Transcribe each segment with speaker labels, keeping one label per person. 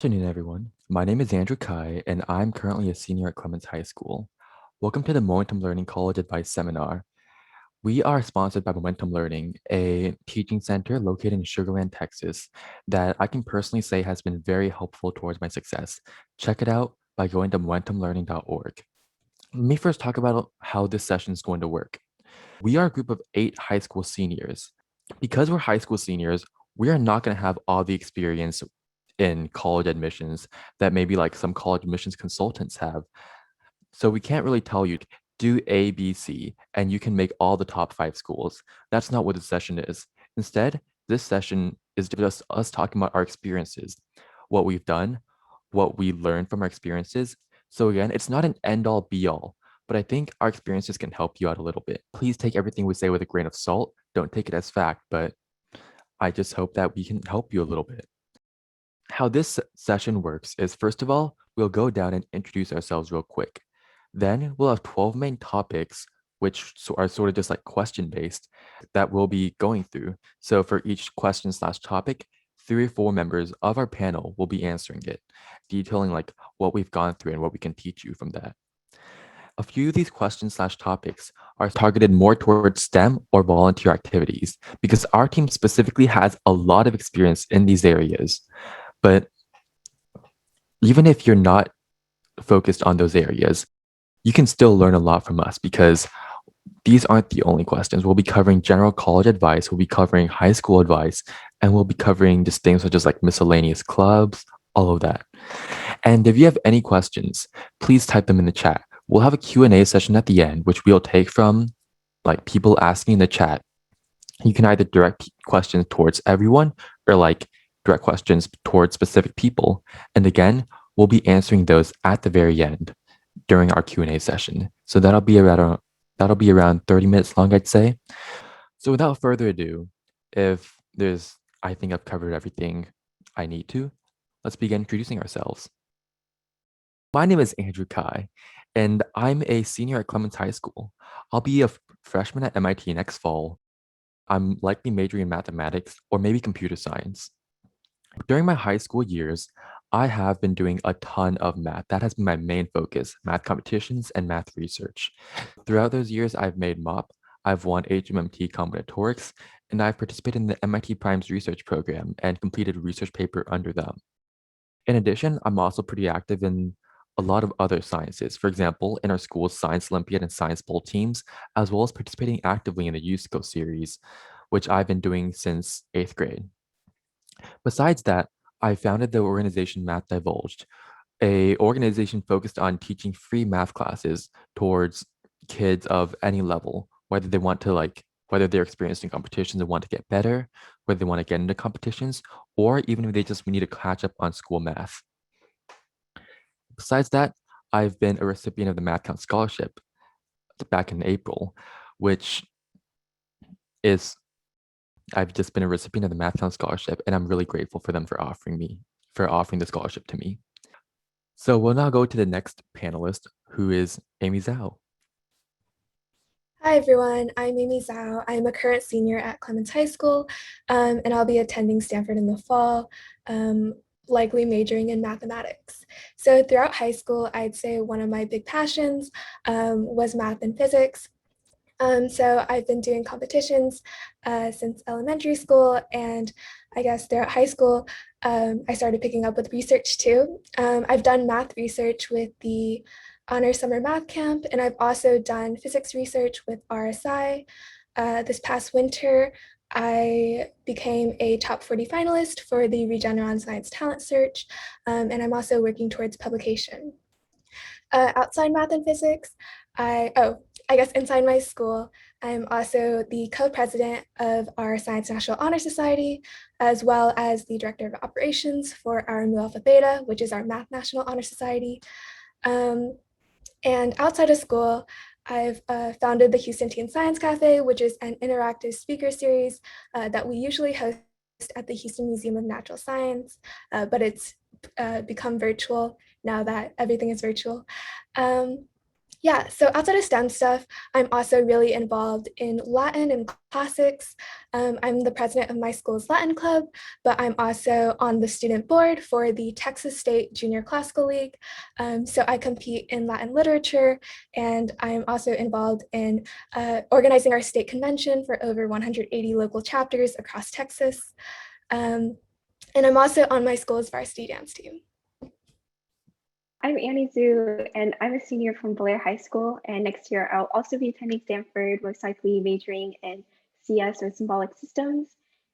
Speaker 1: Good afternoon, everyone. My name is Andrew Kai, and I'm currently a senior at Clements High School. Welcome to the Momentum Learning College Advice Seminar. We are sponsored by Momentum Learning, a teaching center located in Sugar Land, Texas, that I can personally say has been very helpful towards my success. Check it out by going to momentumlearning.org. Let me first talk about how this session is going to work. We are a group of 8 high school seniors. Because we're high school seniors, we are not going to have all the experience in college admissions that maybe like some college admissions consultants have. So we can't really tell you do A, B, C, and you can make all the top 5 schools. That's not what this session is. Instead, this session is just us talking about our experiences, what we've done, what we learned from our experiences. So again, it's not an end all be all, but I think our experiences can help you out a little bit. Please take everything we say with a grain of salt. Don't take it as fact, but I just hope that we can help you a little bit. How this session works is, first of all, we'll go down and introduce ourselves real quick. Then we'll have 12 main topics, which are sort of just like question based, that we'll be going through. So for each question/topic, 3 or 4 members of our panel will be answering it, detailing like what we've gone through and what we can teach you from that. A few of these questions/topics are targeted more towards STEM or volunteer activities because our team specifically has a lot of experience in these areas. But even if you're not focused on those areas, you can still learn a lot from us because these aren't the only questions. We'll be covering general college advice, we'll be covering high school advice, and we'll be covering just things such as like miscellaneous clubs, all of that. And if you have any questions, please type them in the chat. We'll have a Q&A session at the end, which we'll take from like people asking in the chat. You can either direct questions towards everyone or like direct questions towards specific people. And again, we'll be answering those at the very end during our Q&A session. So that'll be around 30 minutes long, I'd say. So without further ado, if there's I think I've covered everything I need to, let's begin introducing ourselves. My name is Andrew Kai, and I'm a senior at Clements High School. I'll be a freshman at MIT next fall. I'm likely majoring in mathematics or maybe computer science. During my high school years, I have been doing a ton of math. That has been my main focus, math competitions and math research. Throughout those years, I've made MOP, I've won HMMT combinatorics, and I've participated in the MIT Primes research program and completed a research paper under them. In addition, I'm also pretty active in a lot of other sciences. For example, in our school's Science Olympiad and Science Bowl teams, as well as participating actively in the USCO series, which I've been doing since 8th grade. Besides that, I founded the organization Math Divulged, a organization focused on teaching free math classes towards kids of any level, whether they want to whether they're experiencing competitions and want to get better, whether they want to get into competitions, or even if they just need to catch up on school math. Besides that, I've been a recipient of the Math Count Scholarship back in April, which is I've just been a recipient of the Math Count Scholarship, and I'm really grateful for them for offering the scholarship to me. So we'll now go to the next panelist, who is Amy Zhao.
Speaker 2: Hi everyone, I'm Amy Zhao. I'm a current senior at Clements High School, and I'll be attending Stanford in the fall, likely majoring in mathematics. So throughout high school, I'd say one of my big passions was math and physics. So I've been doing competitions since elementary school, and I guess throughout high school, I started picking up with research too. I've done math research with the Honor Summer Math Camp, and I've also done physics research with RSI. This past winter, I became a top 40 finalist for the Regeneron Science Talent Search, and I'm also working towards publication. Outside math and physics, I guess inside my school, I'm also the co-president of our Science National Honor Society, as well as the director of operations for our Mu Alpha Beta, which is our Math National Honor Society. And outside of school, I've founded the Houston Teen Science Cafe, which is an interactive speaker series that we usually host at the Houston Museum of Natural Science, but it's become virtual now that everything is virtual. Yeah, so outside of STEM stuff, I'm also really involved in Latin and classics. I'm the president of my school's Latin club, but I'm also on the student board for the Texas State Junior Classical League. So I compete in Latin literature, and I'm also involved in organizing our state convention for over 180 local chapters across Texas. Um, and I'm also on my school's varsity dance team.
Speaker 3: I'm Annie Zhu, and I'm a senior from Blair High School. And next year, I'll also be attending Stanford, most likely majoring in CS or symbolic systems.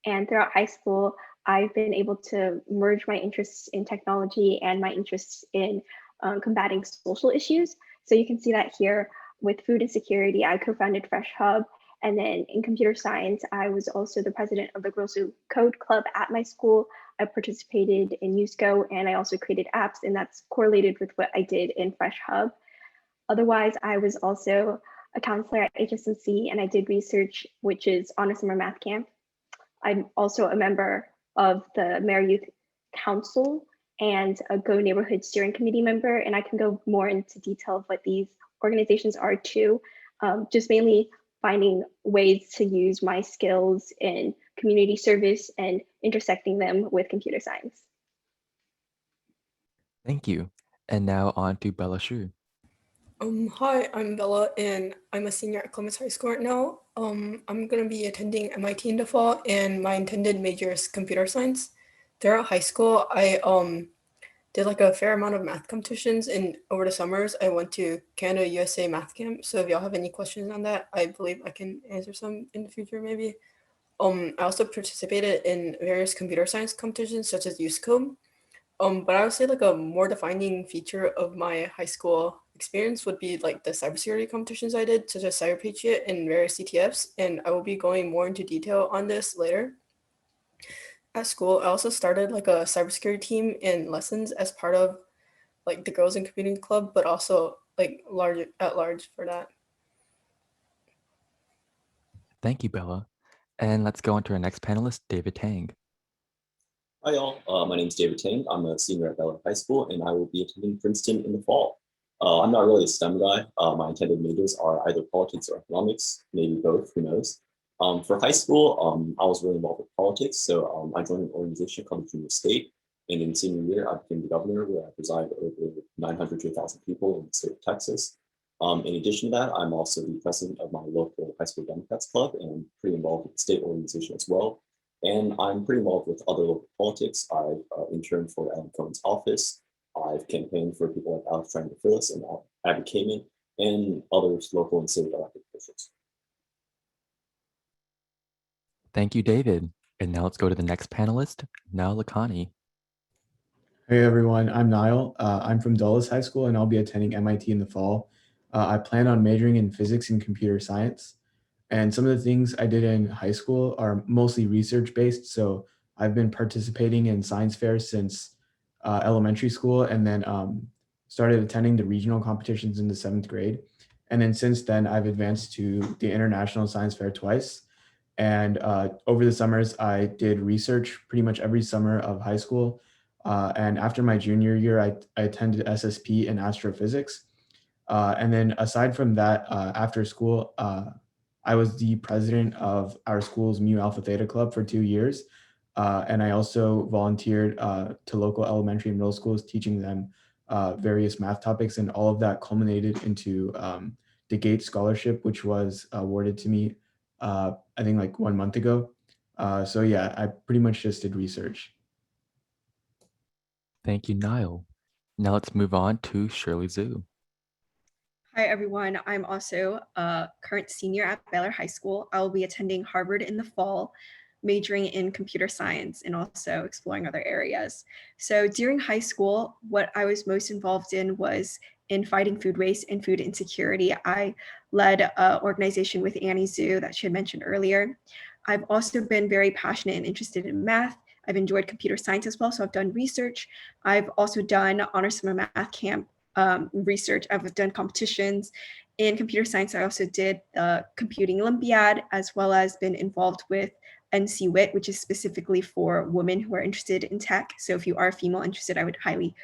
Speaker 3: And throughout high school, I've been able to merge my interests in technology and my interests in combating social issues. So you can see that here with food insecurity, I co-founded Fresh Hub. And then in computer science, I was also the president of the Girls Who Code Club at my school. I participated in USCO and I also created apps, and that's correlated with what I did in Fresh Hub. Otherwise, I was also a counselor at HSMC and I did research, which is on a summer math camp. I'm also a member of the Mayor Youth Council and a Go Neighborhood Steering Committee member, and I can go more into detail of what these organizations are too. Just mainly finding ways to use my skills in community service and intersecting them with computer science.
Speaker 1: Thank you. And now on to Bella Shu.
Speaker 4: Hi, I'm Bella, and I'm a senior at Clements High School right now. I'm gonna be attending MIT in the fall, and my intended major is computer science. Throughout high school, I did like a fair amount of math competitions, and over the summers, I went to Canada USA Math Camp. So if y'all have any questions on that, I believe I can answer some in the future, maybe. I also participated in various computer science competitions, such as USCO. But I would say like a more defining feature of my high school experience would be like the cybersecurity competitions I did, such as Cyber Patriot and various CTFs, and I will be going more into detail on this later. At school, I also started like a cybersecurity team in lessons as part of like the Girls in Computing Club, but also like large at large for that.
Speaker 1: Thank you, Bella. And let's go on to our next panelist, David Tang.
Speaker 5: Hi, all. My name is David Tang. I'm a senior at Bellevue High School, and I will be attending Princeton in the fall. I'm not really a STEM guy. My intended majors are either politics or economics, maybe both, who knows. For high school, I was really involved with politics, so I joined an organization called the Junior State, and in senior year, I became the governor, where I preside over 900 to 1,000 people in the state of Texas. In addition to that, I'm also the president of my local high school Democrats club and pretty involved with the state organization as well. And I'm pretty involved with other local politics. I've interned for Adam Cohen's office. I've campaigned for people like Alex Triangulopoulos and Abby Kamen and others local and state elected officials.
Speaker 1: Thank you, David. And now let's go to the next panelist, Niall Lakhani.
Speaker 6: Hey everyone, I'm Niall. I'm from Dulles High School and I'll be attending MIT in the fall. I plan on majoring in physics and computer science. And some of the things I did in high school are mostly research based. So I've been participating in science fairs since elementary school and then started attending the regional competitions in the 7th grade. And then since then, I've advanced to the International Science Fair twice. And over the summers, I did research pretty much every summer of high school. And after my junior year, I attended SSP in astrophysics. And then aside from that, after school, I was the president of our school's Mu Alpha Theta Club for 2 years. And I also volunteered to local elementary and middle schools, teaching them various math topics. And all of that culminated into the Gates Scholarship, which was awarded to me, I think like 1 month ago. So yeah, I pretty much just did research.
Speaker 1: Thank you, Niall. Now let's move on to Shirley Zhu.
Speaker 7: Hi, everyone. I'm also a current senior at Baylor High School. I will be attending Harvard in the fall, majoring in computer science and also exploring other areas. So during high school, what I was most involved in was in fighting food waste and food insecurity. I led an organization with Annie Zhu that she had mentioned earlier. I've also been very passionate and interested in math. I've enjoyed computer science as well, so I've done research. I've also done honor summer math camp research. I've done competitions in computer science. I also did the computing Olympiad, as well as been involved with NC WIT, which is specifically for women who are interested in tech. So if you are a female interested, I would highly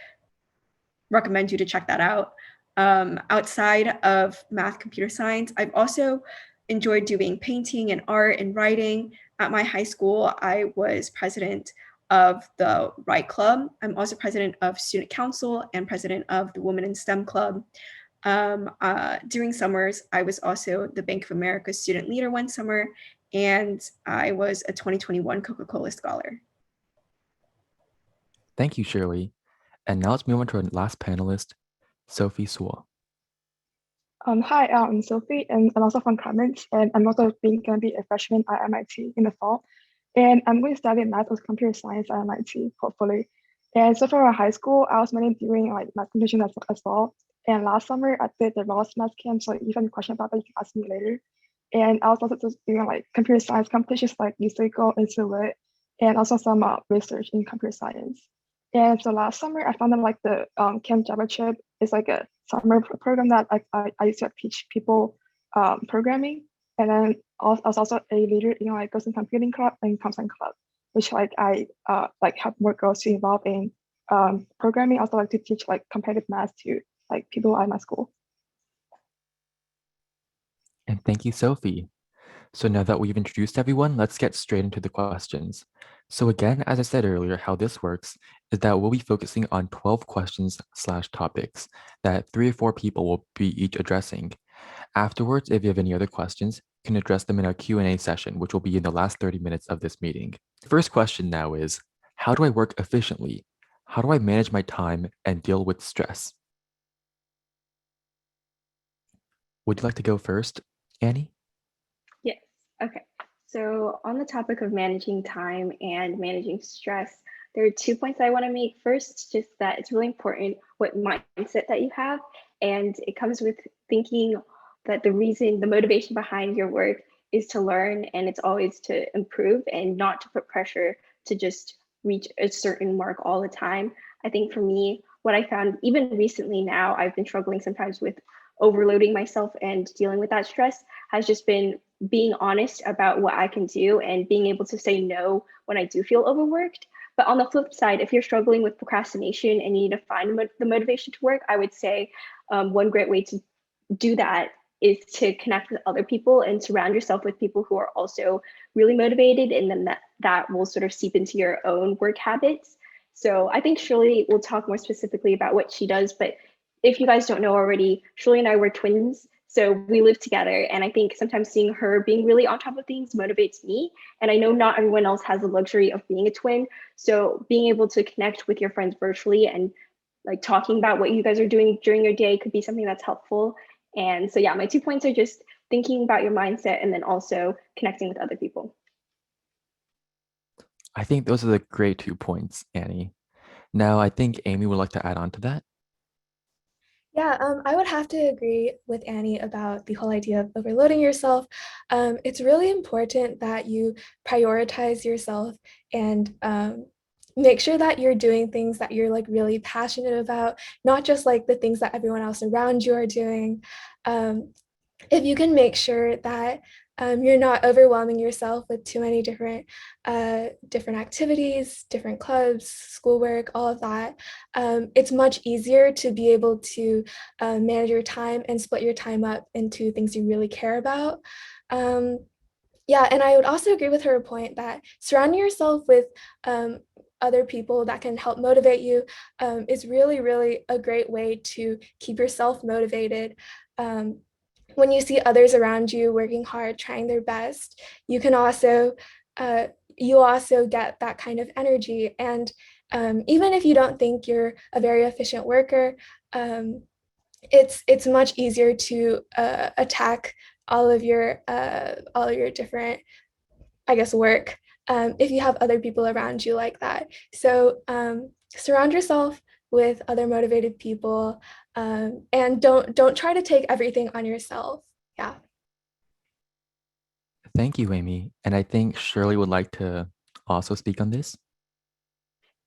Speaker 7: recommend you to check that out. Outside of math, computer science, I've also enjoyed doing painting and art and writing. At my high school, I was president of the Write Club. I'm also president of Student Council and president of the Women in STEM Club. During summers, I was also the Bank of America student leader one summer, and I was a 2021 Coca-Cola Scholar.
Speaker 1: Thank you, Shirley. And now let's move on to our last panelist, Sophie Suo.
Speaker 8: Hi, I'm Sophie, and I'm also from Clements, and I'm also going to be a freshman at MIT in the fall. And I'm going to study math with computer science at MIT, hopefully. And so for our high school, I was mainly doing like math competition as well. And last summer, I did the Ross Math Camp, so if you have any question about that, you can ask me later. And I was also just doing like computer science competitions like USACO and SULIT, and also some research in computer science. And so last summer, I found that like the Camp Java Trip is like a summer program that I used to teach people programming. And then I was also a leader in like Girls in Computing Club and Thompson Club, which like I like help more girls to involve in programming. I also like to teach like competitive math to like people at my school.
Speaker 1: And thank you, Sophie. So now that we've introduced everyone, let's get straight into the questions. So again, as I said earlier, how this works is that we'll be focusing on 12 questions/topics that 3 or 4 people will be each addressing. Afterwards, if you have any other questions, you can address them in our Q&A session, which will be in the last 30 minutes of this meeting. The first question now is, how do I work efficiently? How do I manage my time and deal with stress? Would you like to go first, Annie?
Speaker 3: Yes. Okay. So on the topic of managing time and managing stress, there are 2 points I want to make. First, just that it's really important what mindset that you have. And it comes with thinking that the motivation behind your work is to learn, and it's always to improve and not to put pressure to just reach a certain mark all the time. I think for me, what I found even recently now, I've been struggling sometimes with overloading myself and dealing with that stress, has just been being honest about what I can do and being able to say no when I do feel overworked. But on the flip side, if you're struggling with procrastination and you need to find the motivation to work, I would say one great way to do that is to connect with other people and surround yourself with people who are also really motivated, and then that will sort of seep into your own work habits. So I think Shirley will talk more specifically about what she does, but if you guys don't know already, Shirley and I were twins, so we live together, and I think sometimes seeing her being really on top of things motivates me. And I know not everyone else has the luxury of being a twin, so being able to connect with your friends virtually and like talking about what you guys are doing during your day could be something that's helpful. And so yeah, my 2 points are just thinking about your mindset and then also connecting with other people.
Speaker 1: I think those are the great 2 points, Annie. Now, I think Amy would like to add on to that.
Speaker 2: Yeah, I would have to agree with Annie about the whole idea of overloading yourself. It's really important that you prioritize yourself and make sure that you're doing things that you're like really passionate about, not just like the things that everyone else around you are doing. If you can make sure that you're not overwhelming yourself with too many different activities, different clubs, schoolwork, all of that, it's much easier to be able to manage your time and split your time up into things you really care about. Yeah, and I would also agree with her point that surrounding yourself with other people that can help motivate you is really, really a great way to keep yourself motivated. When you see others around you working hard, trying their best, you can also get that kind of energy. And even if you don't think you're a very efficient worker, it's much easier to attack all of your different, I guess, work if you have other people around you like that. So surround yourself with other motivated people, and don't try to take everything on yourself. Yeah.
Speaker 1: Thank you, Amy. And I think Shirley would like to also speak on this.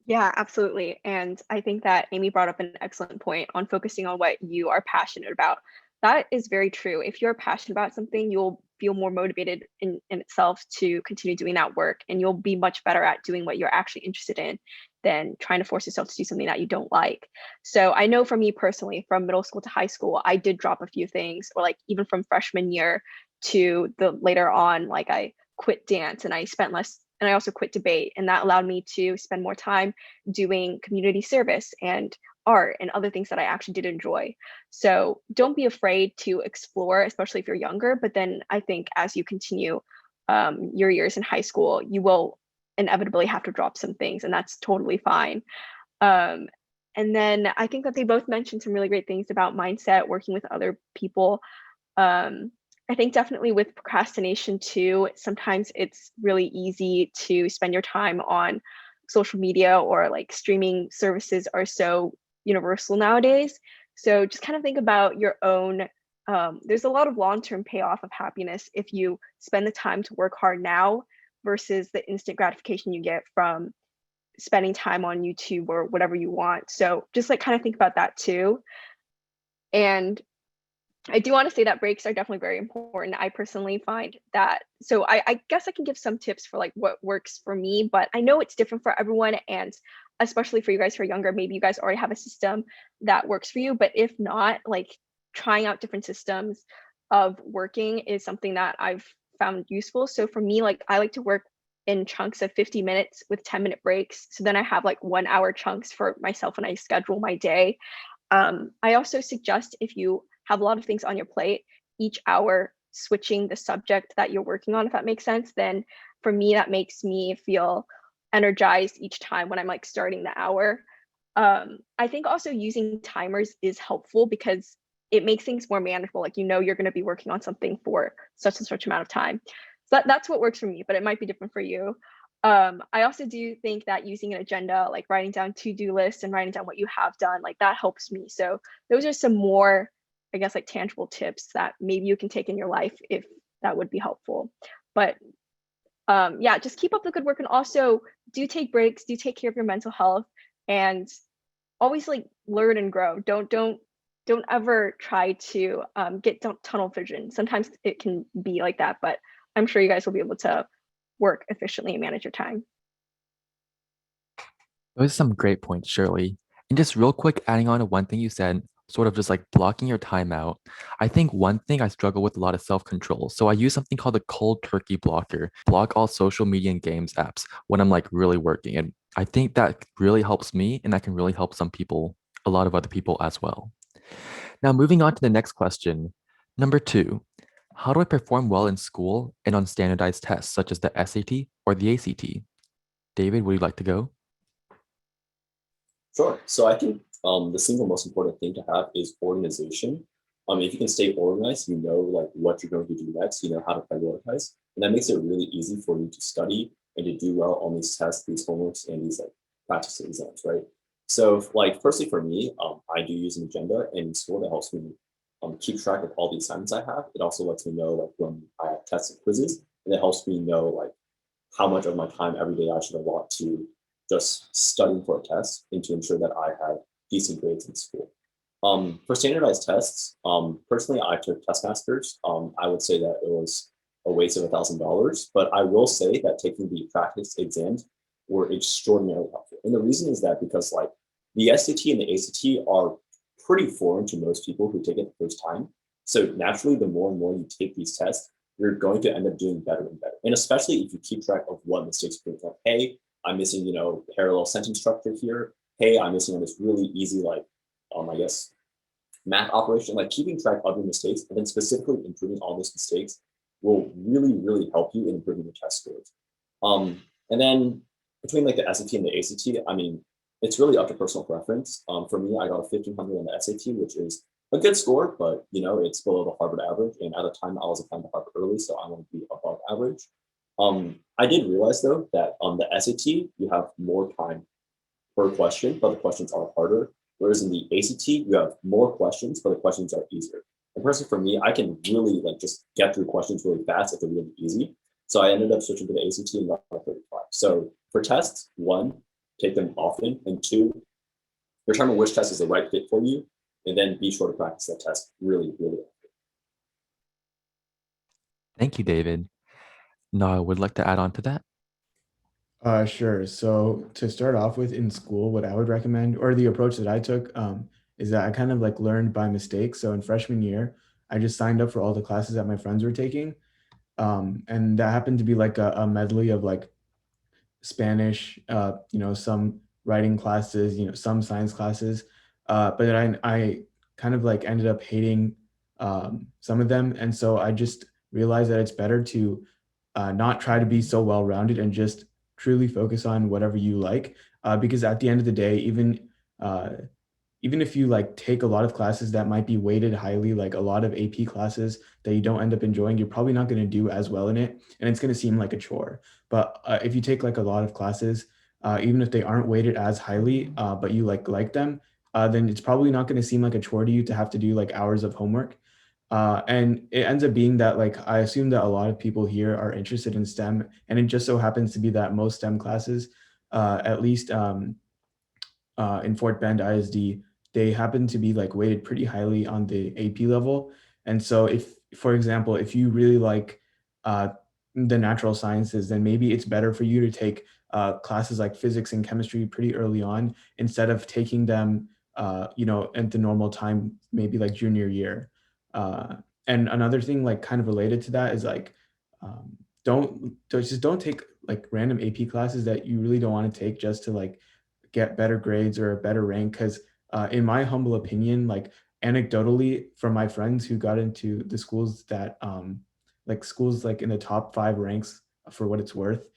Speaker 7: Yeah, absolutely. And I think that Amy brought up an excellent point on focusing on what you are passionate about. That is very true. If you're passionate about something, you'll feel more motivated in itself to continue doing that work, and you'll be much better at doing what you're actually interested in.
Speaker 9: than trying to force yourself to do something that you don't like. So I know for me personally, from middle school to high school, I did drop a few things, or like even from freshman year to the later on, like I quit dance and I spent less, and I also quit debate, and that allowed me to spend more time doing community service and art and other things that I actually did enjoy. So don't be afraid to explore, especially if you're younger. But then I think as you continue your years in high school, you will inevitably have to drop some things, and that's totally fine. Um, and then I think that they both mentioned some really great things about mindset, working with other people. I think definitely with procrastination too, sometimes it's really easy to spend your time on social media, or like streaming services are so universal nowadays. So just kind of think about your own. There's a lot of long-term payoff of happiness if you spend the time to work hard now versus the instant gratification you get from spending time on YouTube or whatever you want. So just like kind of think about that too. And I do want to say that breaks are definitely very important. I personally find that, so I guess I can give some tips for like what works for me, but I know it's different for everyone. And especially for you guys who are younger, maybe you guys already have a system that works for you. But if not, like trying out different systems of working is something that I've found useful. So for me, like I like to work in chunks of 50 minutes with 10-minute breaks. So then I have like 1 hour chunks for myself when I schedule my day. I also suggest, if you have a lot of things on your plate, each hour switching the subject that you're working on, if that makes sense. Then for me, that makes me feel energized each time when I'm like starting the hour. I think also using timers is helpful because it makes things more manageable. Like, you know, you're going to be working on something for such and such amount of time. So that's what works for me, but it might be different for you. I also do think that using an agenda, like writing down to-do lists and writing down what you have done, like that helps me. So those are some more, I guess, like tangible tips that maybe you can take in your life if that would be helpful. But yeah, just keep up the good work, and also do take breaks, do take care of your mental health, and always like learn and grow. Don't ever try to get tunnel vision. Sometimes it can be like that, but I'm sure you guys will be able to work efficiently and manage your time.
Speaker 1: Those are some great points, Shirley. And just real quick, adding on to one thing you said, sort of just like blocking your time out. I think one thing I struggle with a lot is self-control. So I use something called the cold turkey blocker, block all social media and games apps when I'm like really working. And I think that really helps me, and that can really help some people, a lot of other people as well. Now, moving on to the next question. Number 2, how do I perform well in school and on standardized tests such as the SAT or the ACT? David, would you like to go?
Speaker 5: Sure. So I think the single most important thing to have is organization. If you can stay organized, you know like what you're going to do next, you know how to prioritize, and that makes it really easy for you to study and to do well on these tests, these homeworks, and these like practice exams, right? So like firstly for me, I do use an agenda, and in school that helps me keep track of all the assignments I have. It also lets me know like when I have tests and quizzes, and it helps me know like how much of my time every day I should allot to just studying for a test and to ensure that I have decent grades in school. For standardized tests, personally, I took Testmasters. I would say that it was a waste of $1,000, but I will say that taking the practice exams were extraordinarily helpful. And the reason is that because like the SAT and the ACT are pretty foreign to most people who take it the first time. So naturally, the more and more you take these tests, you're going to end up doing better and better. And especially if you keep track of what mistakes you're like, hey, I'm missing, you know, parallel sentence structure here. Hey, I'm missing on this really easy, like, I guess, math operation. Like keeping track of your mistakes and then specifically improving all those mistakes will really, really help you in improving your test scores. And then between like the SAT and the ACT, I mean, it's really up to personal preference. For me, I got a 1500 on the SAT, which is a good score, but you know, it's below the Harvard average. And at the time, I was applying to Harvard early, so I want to be above average. I did realize though that on the SAT, you have more time per question, but the questions are harder. Whereas in the ACT, you have more questions, but the questions are easier. And personally for me, I can really like just get through questions really fast if they're really easy. So I ended up switching to the ACT and got a 35. So for tests, 1, take them often, and 2, determine which test is the right fit for you, and then be sure to practice that test really, really often.
Speaker 1: Thank you, David. Now, I would like to add on to that.
Speaker 6: Sure. So to start off with in school, what I would recommend, or the approach that I took, is that I kind of like learned by mistake. So in freshman year, I just signed up for all the classes that my friends were taking. And that happened to be like a medley of like Spanish, some writing classes, some science classes. But then I kind of like ended up hating some of them. And so I just realized that it's better to not try to be so well rounded and just truly focus on whatever you like. Because at the end of the day, uh, even if you like take a lot of classes that might be weighted highly, like a lot of AP classes that you don't end up enjoying, you're probably not going to do as well in it, and it's going to seem like a chore. But if you take like a lot of classes, even if they aren't weighted as highly, but you like them, then it's probably not going to seem like a chore to you to have to do like hours of homework. And it ends up being that like I assume that a lot of people here are interested in STEM, and it just so happens to be that most STEM classes, at least in Fort Bend ISD, they happen to be like weighted pretty highly on the AP level. And so if, for example, if you really like uh, the natural sciences, then maybe it's better for you to take classes like physics and chemistry pretty early on instead of taking them, at the normal time, maybe like junior year. Uh, and another thing, like kind of related to that, is like um, don't take like random AP classes that you really don't want to take just to like get better grades or a better rank. Because in my humble opinion, like anecdotally from my friends who got into the schools that like schools like in the top 5 ranks for what it's worth,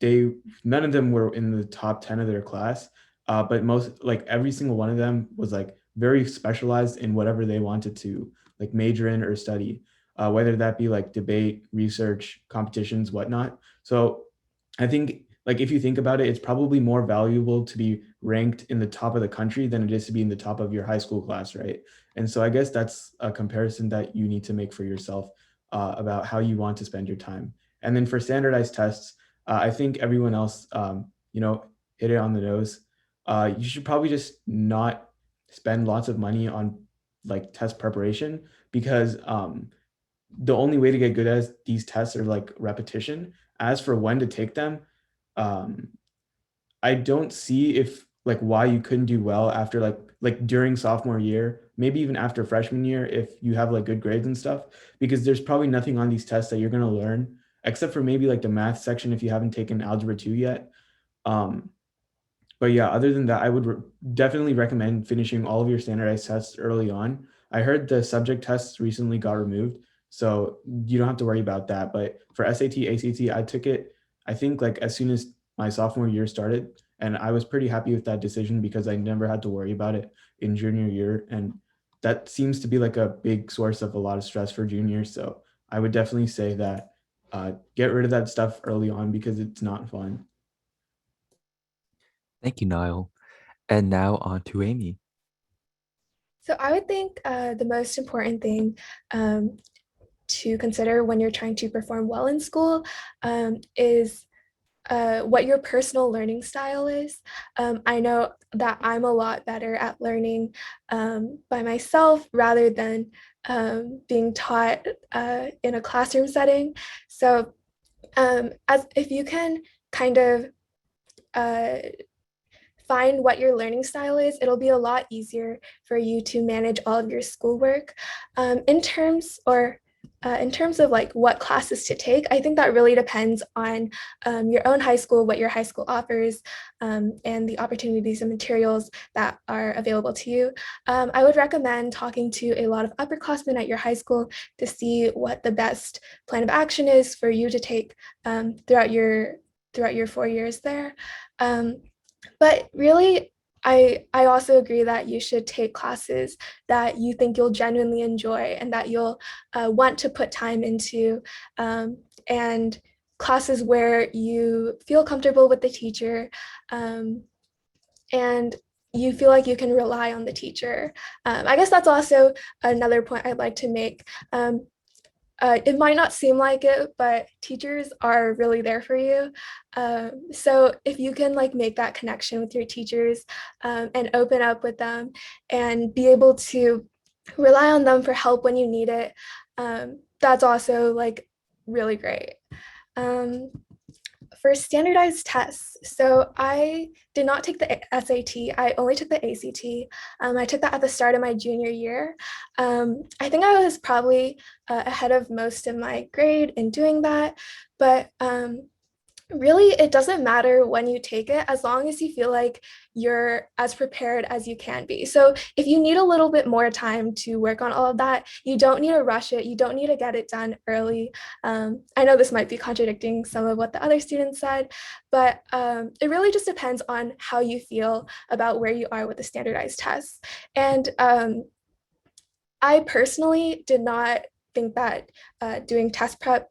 Speaker 6: they none of them were in the top 10 of their class, but most like every single one of them was like very specialized in whatever they wanted to like major in or study, whether that be like debate, research, competitions, whatnot. So I think like if you think about it, it's probably more valuable to be ranked in the top of the country than it is to be in the top of your high school class, right? And so I guess that's a comparison that you need to make for yourself about how you want to spend your time. And then for standardized tests, I think everyone else, hit it on the nose. You should probably just not spend lots of money on like test preparation because the only way to get good at these tests are like repetition. As for when to take them, um, I don't see if like why you couldn't do well after like during sophomore year, maybe even after freshman year if you have like good grades and stuff, because there's probably nothing on these tests that you're gonna learn except for maybe like the math section if you haven't taken algebra 2 yet. Um, but yeah, other than that, I would definitely recommend finishing all of your standardized tests early on. I heard the subject tests recently got removed, so you don't have to worry about that. But for SAT, ACT, I took it, I think like as soon as my sophomore year started, and I was pretty happy with that decision because I never had to worry about it in junior year. And that seems to be like a big source of a lot of stress for juniors. So I would definitely say that get rid of that stuff early on because it's not fun.
Speaker 1: Thank you, Niall. And now on to Amy.
Speaker 2: So I would think the most important thing to consider when you're trying to perform well in school is what your personal learning style is. I know that I'm a lot better at learning by myself rather than being taught in a classroom setting. So as if you can kind of uh, find what your learning style is, it'll be a lot easier for you to manage all of your schoolwork. In terms of like what classes to take, I think that really depends on your own high school, what your high school offers, and the opportunities and materials that are available to you. I would recommend talking to a lot of upperclassmen at your high school to see what the best plan of action is for you to take throughout your 4 years there. But really, I also agree that you should take classes that you think you'll genuinely enjoy and that you'll want to put time into, and classes where you feel comfortable with the teacher, and you feel like you can rely on the teacher. I guess that's also another point I'd like to make. It might not seem like it, but teachers are really there for you. So if you can like make that connection with your teachers and open up with them and be able to rely on them for help when you need it, that's also like really great. Um, for standardized tests, so I did not take the SAT. I only took the ACT. I took that at the start of my junior year. I think I was probably ahead of most of my grade in doing that, but really, it doesn't matter when you take it as long as you feel like you're as prepared as you can be. So if you need a little bit more time to work on all of that, you don't need to rush it. You don't need to get it done early. I know this might be contradicting some of what the other students said, but it really just depends on how you feel about where you are with the standardized tests. And I personally did not think that doing test prep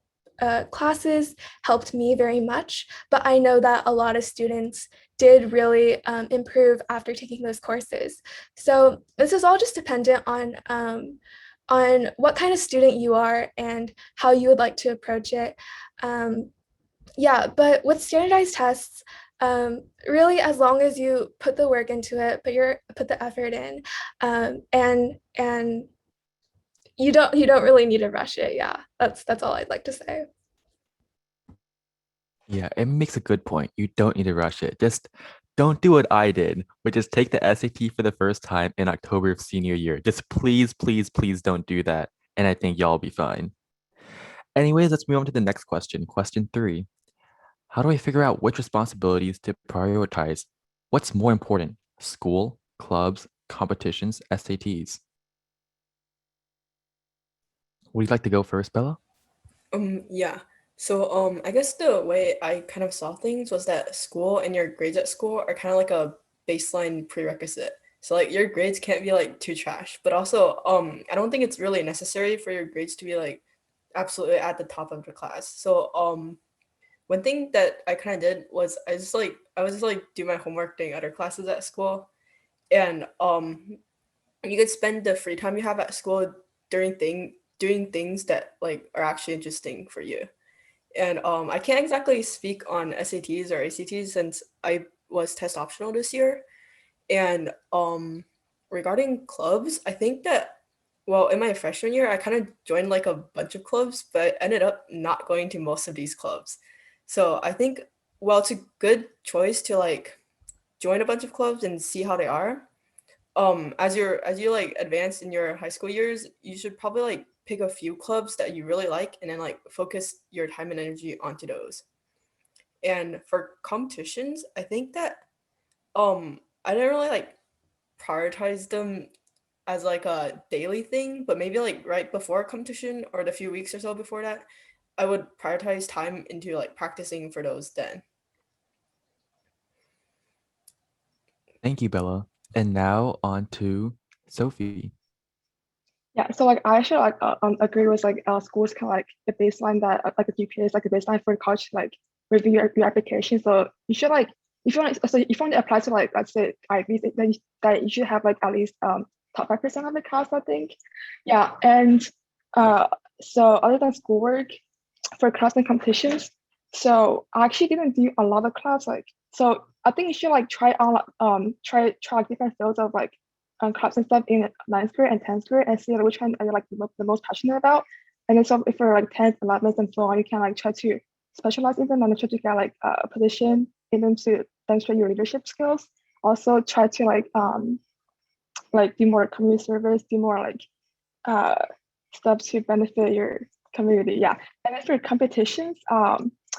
Speaker 2: classes helped me very much, but I know that a lot of students did really improve after taking those courses. So this is all just dependent on what kind of student you are and how you would like to approach it. Yeah, but with standardized tests, really, as long as you put the work into it, put the effort in, and you don't really need to rush it. Yeah, that's all I'd like to say.
Speaker 1: Yeah, it makes a good point. You don't need to rush it. Just don't do what I did, which is take the SAT for the first time in October of senior year. Just please, please, please don't do that. And I think y'all be fine. Anyways, let's move on to the next question. Question 3. How do I figure out which responsibilities to prioritize? What's more important? School, clubs, competitions, SATs? Would you like to go first, Bella?
Speaker 4: Yeah. So I guess the way I kind of saw things was that school and your grades at school are kind of like a baseline prerequisite. So like your grades can't be like too trash, but also I don't think it's really necessary for your grades to be like absolutely at the top of the class. So one thing that I kind of did was I was just like do my homework during other classes at school, and you could spend the free time you have at school doing things that like are actually interesting for you. And I can't exactly speak on SATs or ACTs since I was test optional this year. And regarding clubs, I think that, well, in my freshman year, I kind of joined like a bunch of clubs, but ended up not going to most of these clubs. So I think, well, it's a good choice to like join a bunch of clubs and see how they are. As you like advance in your high school years, you should probably like pick a few clubs that you really like and then like focus your time and energy onto those. And for competitions, I think that I didn't really like prioritize them as like a daily thing, but maybe like right before a competition or the few weeks or so before that, I would prioritize time into like practicing for those then.
Speaker 1: Thank you, Bella. And now on to Sophie.
Speaker 8: Yeah, so like I actually like agree with like schools kind of like the baseline that like a GPA is like a baseline for college to, like review your application. So you should like if you want if you want to apply to like let's say Ivy, then that you should have like at least top 5% of the class, I think. Yeah, and so other than schoolwork, for class and competitions, so I actually didn't do a lot of class like so I think you should like try out try like different fields of like clubs and stuff in ninth grade and 10th grade and see like, which one are you like the most passionate about. And then so if you're like 10th, 11th and so on, you can like try to specialize in them and try to get like a position in them to demonstrate your leadership skills. Also try to like do more community service, do more like stuff to benefit your community. Yeah. And then for competitions,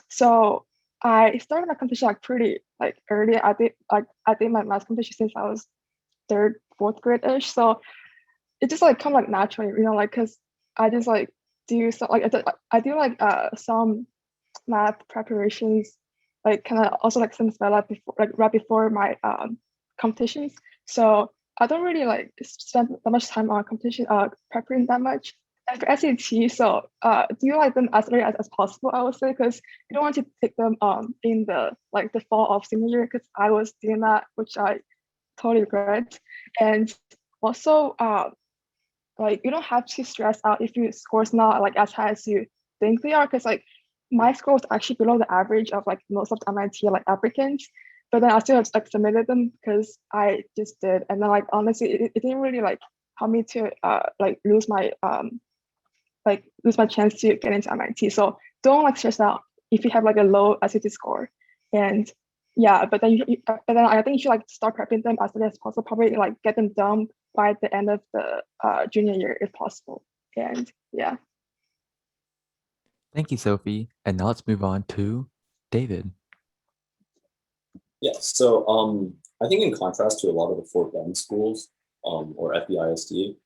Speaker 8: so I started my competition like pretty like early. I did my last competition since I was third, fourth grade-ish. So it just like come like naturally, you know, like because I just like do some like I do like some math preparations, like kind of also like some spell up before like right before my competitions. So I don't really like spend that much time on competition preparing that much. And for SAT, so do you like them as early as possible, I would say, because you don't want to take them in the like the fall of senior year, because I was doing that, which I totally regret. And also like you don't have to stress out if your score's not like as high as you think they are, because like my score was actually below the average of like most of the MIT like applicants, but then I still like submitted them because I just did. And then like honestly it didn't really like help me to like lose my chance to get into MIT. So don't like stress out if you have like a low SAT score. And yeah, but then I think you should like start prepping them as early as possible, probably like get them done by the end of the junior year if possible. And yeah.
Speaker 1: Thank you, Sophie. And now let's move on to David.
Speaker 5: Yeah, so I think in contrast to a lot of the Fort Bend schools, or FBISD,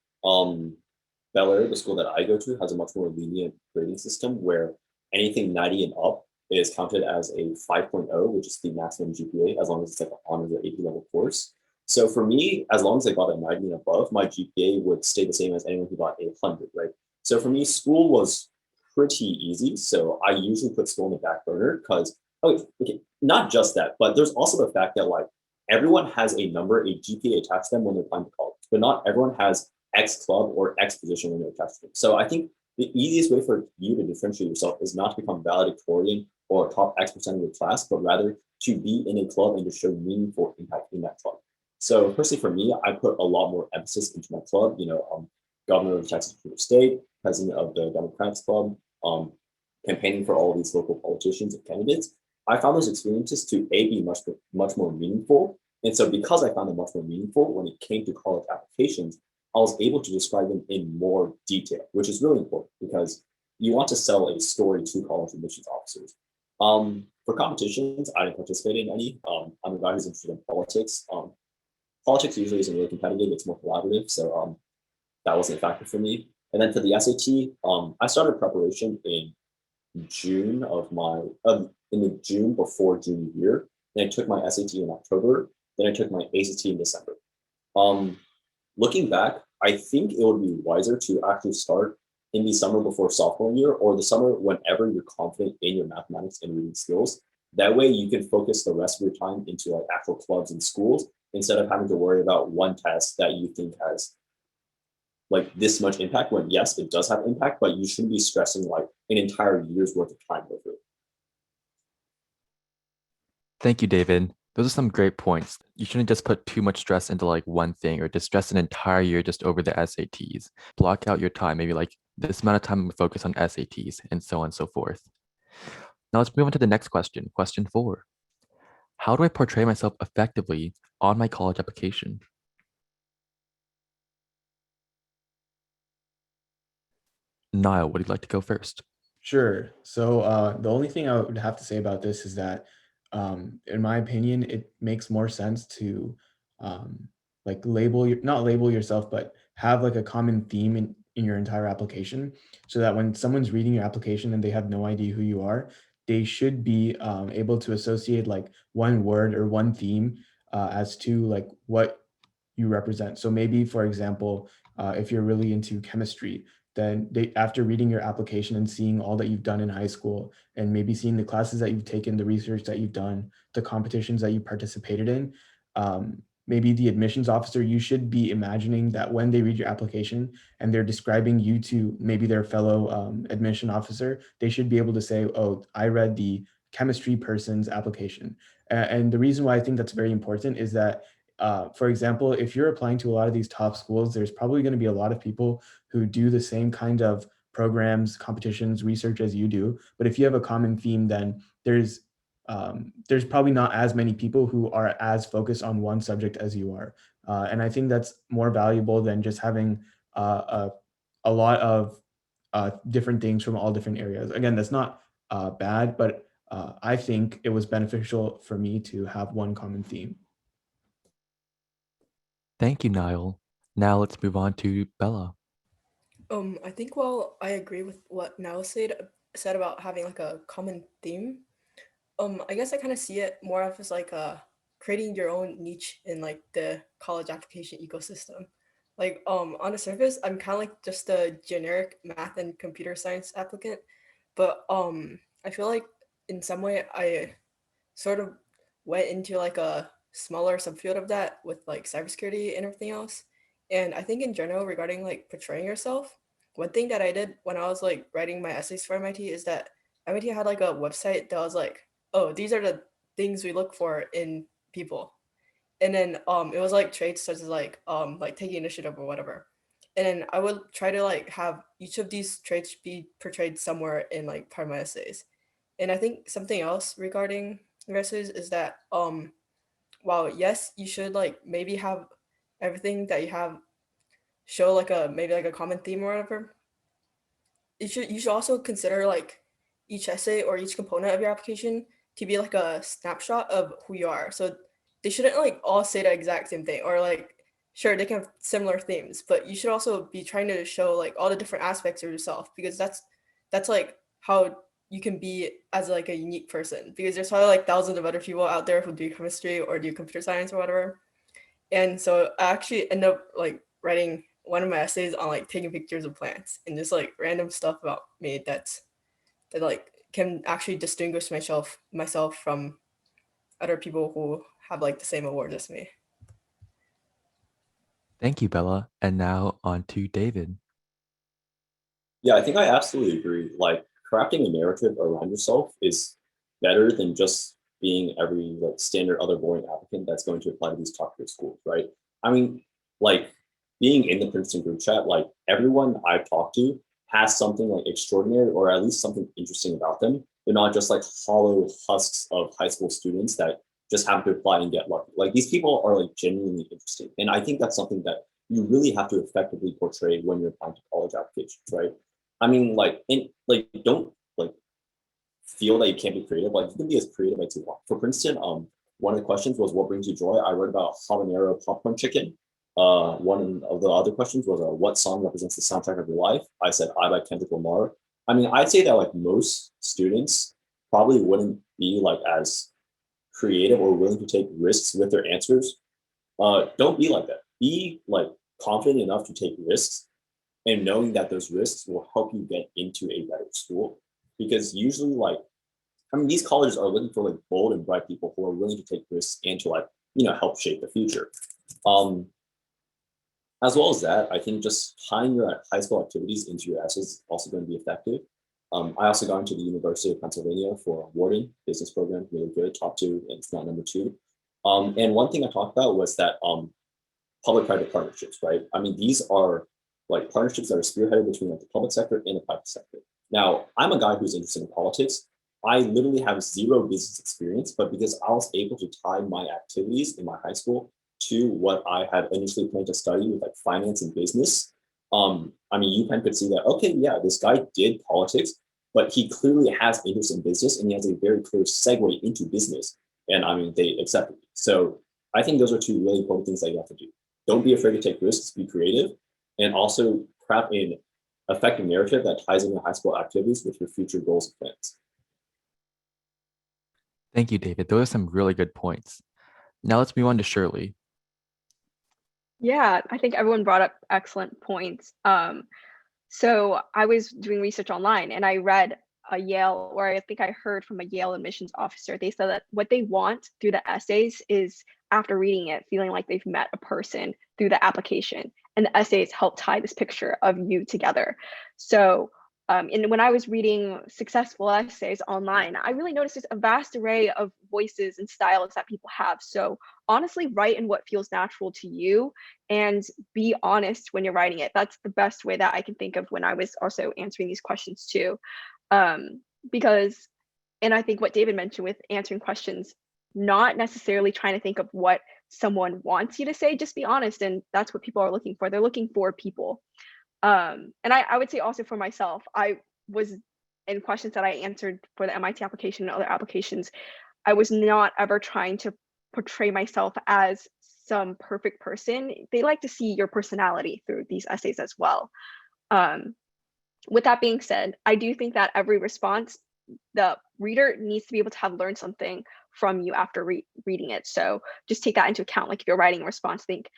Speaker 5: Bel Air, the school that I go to, has a much more lenient grading system where anything 90 and up is counted as a 5.0, which is the maximum GPA, as long as it's like an honors or AP level course. So for me, as long as I got a 90 and above, my GPA would stay the same as anyone who got a 100, right? So for me, school was pretty easy. So I usually put school on the back burner because, okay, not just that, but there's also the fact that like everyone has a number, a GPA attached to them when they're applying to college, but not everyone has X club or X position when they're attached to them. So I think the easiest way for you to differentiate yourself is not to become valedictorian or top X percent of your class, but rather to be in a club and to show meaningful impact in that club. So personally for me, I put a lot more emphasis into my club, governor of Texas State, president of the Democrats Club, campaigning for all of these local politicians and candidates. I found those experiences to be much more meaningful. And so because I found them much more meaningful when it came to college applications, I was able to describe them in more detail, which is really important because you want to sell a story to college admissions officers. For competitions, I didn't participate in any. I'm a guy who's interested in politics. Politics usually isn't really competitive; it's more collaborative. So that wasn't a factor for me. And then for the SAT, I started preparation in June of my in the June before junior year. Then I took my SAT in October. Then I took my ACT in December. Looking back, I think it would be wiser to actually start in the summer before sophomore year or the summer whenever you're confident in your mathematics and reading skills. That way you can focus the rest of your time into like actual clubs and schools instead of having to worry about one test that you think has like this much impact when yes, it does have impact, but you shouldn't be stressing like an entire year's worth of time over it.
Speaker 1: Thank you, David. Those are some great points. You shouldn't just put too much stress into like one thing or just stress an entire year just over the SATs. Block out your time, maybe like this amount of time focus on SATs and so on and so forth. Now let's move on to the next question. Question 4. How do I portray myself effectively on my college application? Niall, would you like to go first?
Speaker 6: Sure. So the only thing I would have to say about this is that, in my opinion, it makes more sense to like not label yourself, but have like a common theme in your entire application, so that when someone's reading your application and they have no idea who you are, they should be able to associate like one word or one theme as to like what you represent. So maybe, for example, if you're really into chemistry, then after reading your application and seeing all that you've done in high school and maybe seeing the classes that you've taken, the research that you've done, the competitions that you participated in, maybe the admissions officer, you should be imagining that when they read your application and they're describing you to maybe their fellow admission officer, they should be able to say, oh, I read the chemistry person's application. And the reason why I think that's very important is that for example, if you're applying to a lot of these top schools, there's probably going to be a lot of people who do the same kind of programs, competitions, research as you do. But if you have a common theme, then there's probably not as many people who are as focused on one subject as you are. And I think that's more valuable than just having a lot of different things from all different areas. Again, that's not bad, but I think it was beneficial for me to have one common theme.
Speaker 1: Thank you, Niall. Now let's move on to Bella.
Speaker 4: I think while I agree with what Niall said about having like a common theme, I guess I kind of see it more of as like creating your own niche in like the college application ecosystem. Like on the surface, I'm kind of like just a generic math and computer science applicant, but I feel like in some way I sort of went into like a smaller subfield of that with like cybersecurity and everything else. And I think in general, regarding like portraying yourself, one thing that I did when I was like writing my essays for MIT is that MIT had like a website that was like, oh, these are the things we look for in people. And then it was like traits such as like taking initiative or whatever. And then I would try to like have each of these traits be portrayed somewhere in like part of my essays. And I think something else regarding your essays is that while yes, you should like maybe have everything that you have show like a maybe like a common theme or whatever. You should also consider like each essay or each component of your application to be like a snapshot of who you are. So they shouldn't like all say the exact same thing, or like sure they can have similar themes, but you should also be trying to show like all the different aspects of yourself, because that's like how you can be as like a unique person, because there's probably like thousands of other people out there who do chemistry or do computer science or whatever. And so I actually end up like writing one of my essays on like taking pictures of plants and just like random stuff about me that like can actually distinguish myself from other people who have like the same awards as me.
Speaker 1: Thank you, Bella. And now on to David.
Speaker 5: Yeah, I think I absolutely agree. Like crafting a narrative around yourself is better than just being every like standard other boring applicant that's going to apply to these top tier schools, right? I mean, like being in the Princeton group chat, like everyone I've talked to has something like extraordinary or at least something interesting about them. They're not just like hollow husks of high school students that just happen to apply and get lucky. Like these people are like genuinely interesting. And I think that's something that you really have to effectively portray when you're applying to college applications, right? I mean, don't like feel that you can't be creative. Like you can be as creative as you want. For Princeton, one of the questions was what brings you joy. I wrote about habanero popcorn chicken. One of the other questions was what song represents the soundtrack of your life. I said I by Kendrick Lamar. I mean, I'd say that like most students probably wouldn't be like as creative or willing to take risks with their answers. Don't be like that. Be like confident enough to take risks and knowing that those risks will help you get into a better school. Because usually, like, I mean, these colleges are looking for like bold and bright people who are willing to take risks and to like, help shape the future. Um, as well as that, I think just tying your high school activities into your essays is also going to be effective. I also got into the University of Pennsylvania for a warden business program, really good, top two, and it's not number two. And one thing I talked about was that public-private partnerships, right? I mean, these are like partnerships that are spearheaded between like the public sector and the private sector. Now, I'm a guy who's interested in politics. I literally have zero business experience, but because I was able to tie my activities in my high school to what I had initially planned to study with like finance and business, I mean, UPenn could see that, okay, yeah, this guy did politics, but he clearly has interest in business and he has a very clear segue into business. And I mean, they accepted me. So I think those are two really important things that you have to do. Don't be afraid to take risks, be creative, and also craft an effective narrative that ties in your high school activities with your future goals and plans.
Speaker 1: Thank you, David. Those are some really good points. Now let's move on to Shirley.
Speaker 9: Yeah, I think everyone brought up excellent points. So I was doing research online and I read a Yale, or I think I heard from a Yale admissions officer. They said that what they want through the essays is, after reading it, feeling like they've met a person through the application. And the essays help tie this picture of you together. So and when I was reading successful essays online, I really noticed there's a vast array of voices and styles that people have. So honestly, write in what feels natural to you and be honest when you're writing it. That's the best way that I can think of when I was also answering these questions too. Because, and I think what David mentioned with answering questions, not necessarily trying to think of what someone wants you to say, just be honest. And that's what people are looking for. They're looking for people. And I would say also for myself, I was in questions that I answered for the MIT application and other applications, I was not ever trying to portray myself as some perfect person. They like to see your personality through these essays as well. With that being said, I do think that every response, the reader needs to be able to have learned something from you after reading it. So just take that into account. Like if you're writing a response, think,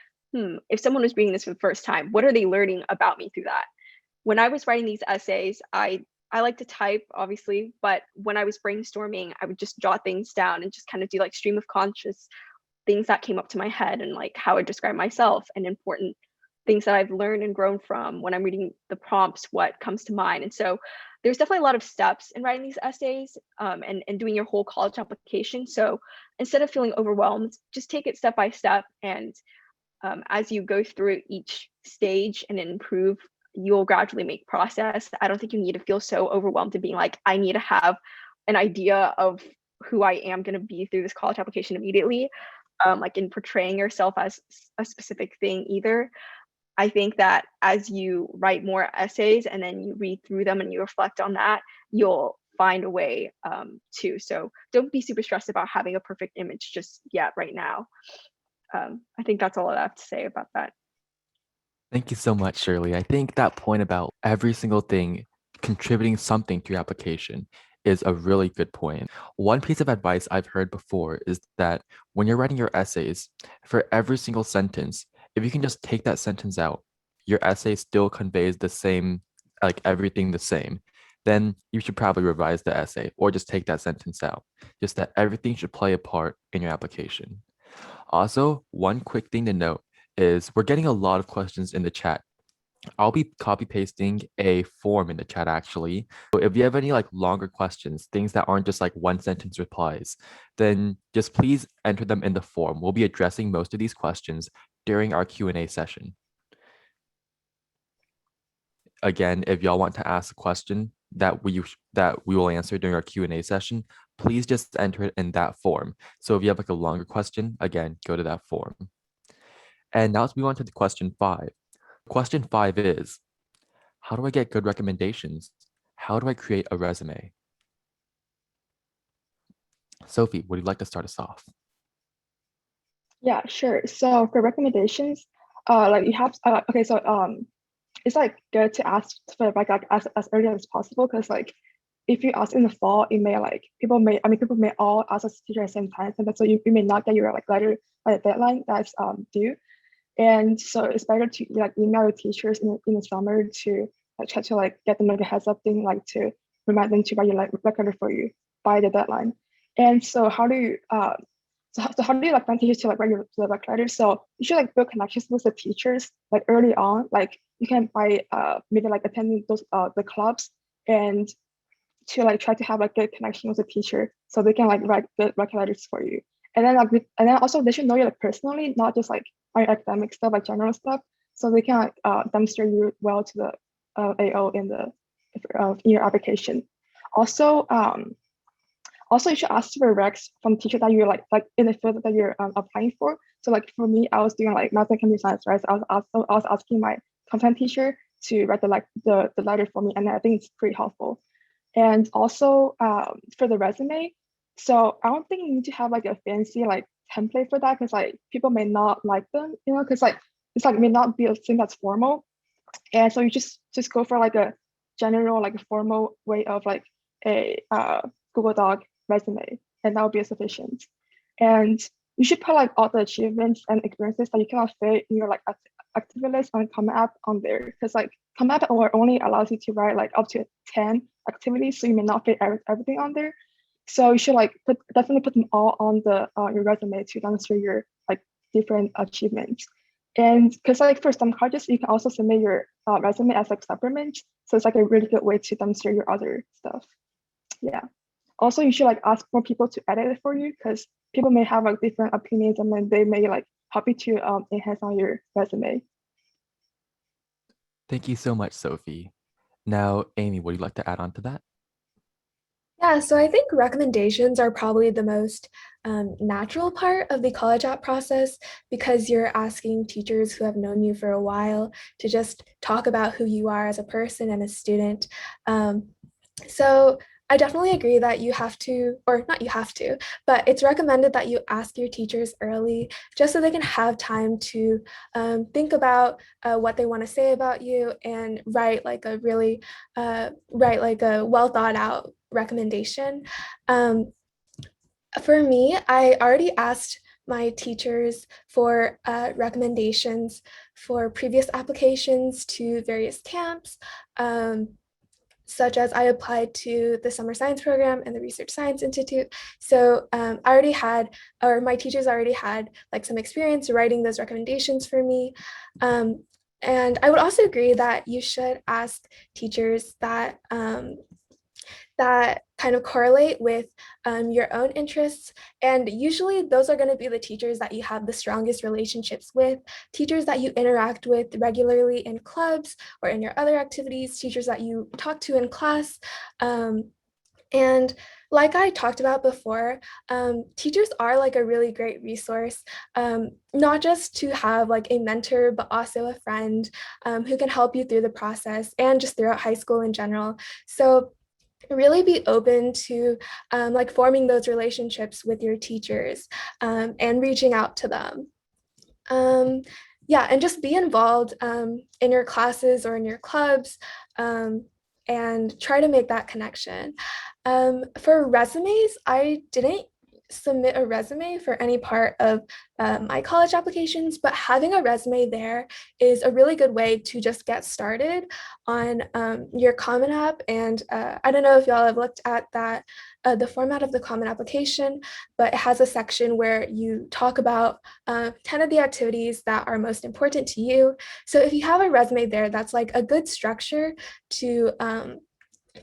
Speaker 9: if someone was reading this for the first time, what are they learning about me through that? When I was writing these essays, I like to type, obviously, but when I was brainstorming, I would just jot things down and just kind of do like stream of conscious things that came up to my head and like how I describe myself and important things that I've learned and grown from. When I'm reading the prompts, what comes to mind. And so there's definitely a lot of steps in writing these essays and doing your whole college application. So instead of feeling overwhelmed, just take it step by step. And as you go through each stage and improve, you'll gradually make process. I don't think you need to feel so overwhelmed to being like, I need to have an idea of who I am going to be through this college application immediately, like in portraying yourself as a specific thing either. I think that as you write more essays and then you read through them and you reflect on that, you'll find a way to. So don't be super stressed about having a perfect image just yet right now. I think that's all I have to say about that.
Speaker 1: Thank you so much, Shirley. I think that point about every single thing contributing something to your application is a really good point. One piece of advice I've heard before is that when you're writing your essays, for every single sentence, if you can just take that sentence out, your essay still conveys the same, like everything the same, then you should probably revise the essay or just take that sentence out. Just that everything should play a part in your application. Also, one quick thing to note is we're getting a lot of questions in the chat. I'll be copy pasting a form in the chat actually. So if you have any like longer questions, things that aren't just like one sentence replies, then just please enter them in the form. We'll be addressing most of these questions during our Q&A session. Again, if y'all want to ask a question that we will answer during our Q&A session, please just enter it in that form. So if you have like a longer question, again, go to that form. And now let's move on to the question 5. Question 5 is, how do I get good recommendations? How do I create a resume? Sophie, would you like to start us off?
Speaker 8: Yeah, sure. So for recommendations, like you have, okay, so it's like good to ask for like as early as possible, because like if you ask in the fall, it may like people may all ask as teacher at the same time, and so you may not get your like letter by the deadline that's due. And so it's better to like email your teachers in the summer to like try to like get them like a heads up thing, like to remind them to write your like record for you by the deadline. And so how do you how do you like find teachers to like write your like letter? So you should like build connections with the teachers like early on. Like you can by maybe like attending those the clubs, and to like try to have like good connection with the teacher so they can like write good letters for you. And then like and then also they should know you like personally, not just like academic stuff, like general stuff, so they can demonstrate you well to the AO in the in your application. Also, also you should ask for recs from teacher that you're like in the field that you're applying for. So like for me, I was doing like math and computer science, right? So I was asking my content teacher to write the letter for me, and I think it's pretty helpful. And also for the resume, so I don't think you need to have like a fancy like template for that, because like people may not like them, you know, because like it's like may not be a thing that's formal. And so you just go for like a general like a formal way of like a Google Doc resume, and that would be sufficient. And you should put like all the achievements and experiences that you cannot fit in your like activity list on Common App on there, because like Common App only allows you to write like up to 10 activities, so you may not fit everything on there. So you should like definitely put them all on the your resume to demonstrate your like different achievements. And because like for some colleges, you can also submit your resume as like supplement, so it's like a really good way to demonstrate your other stuff. Yeah. Also, you should like ask more people to edit it for you, because people may have like different opinions, and then they may like help you to enhance on your resume.
Speaker 1: Thank you so much, Sophie. Now, Amy, would you like to add on to that?
Speaker 2: Yeah, so I think recommendations are probably the most natural part of the college app process, because you're asking teachers who have known you for a while to just talk about who you are as a person and a student. So I definitely agree that you have to, or not you have to, but it's recommended that you ask your teachers early, just so they can have time to think about what they want to say about you and write like a really, write like a well thought out recommendation. For me, I already asked my teachers for recommendations for previous applications to various camps. Such as I applied to the Summer Science Program and the Research Science Institute. So I already had, or my teachers already had like some experience writing those recommendations for me. And I would also agree that you should ask teachers that that kind of correlate with your own interests. And usually those are going to be the teachers that you have the strongest relationships with, teachers that you interact with regularly in clubs or in your other activities, teachers that you talk to in class. And like I talked about before, teachers are like a really great resource, not just to have like a mentor, but also a friend who can help you through the process and just throughout high school in general. So really be open to like forming those relationships with your teachers and reaching out to them. Yeah, and just be involved in your classes or in your clubs and try to make that connection. For resumes, I didn't submit a resume for any part of my college applications, but having a resume there is a really good way to just get started on your Common App. And I don't know if y'all have looked at that, the format of the Common Application, but it has a section where you talk about 10 of the activities that are most important to you. So if you have a resume there, that's like a good structure to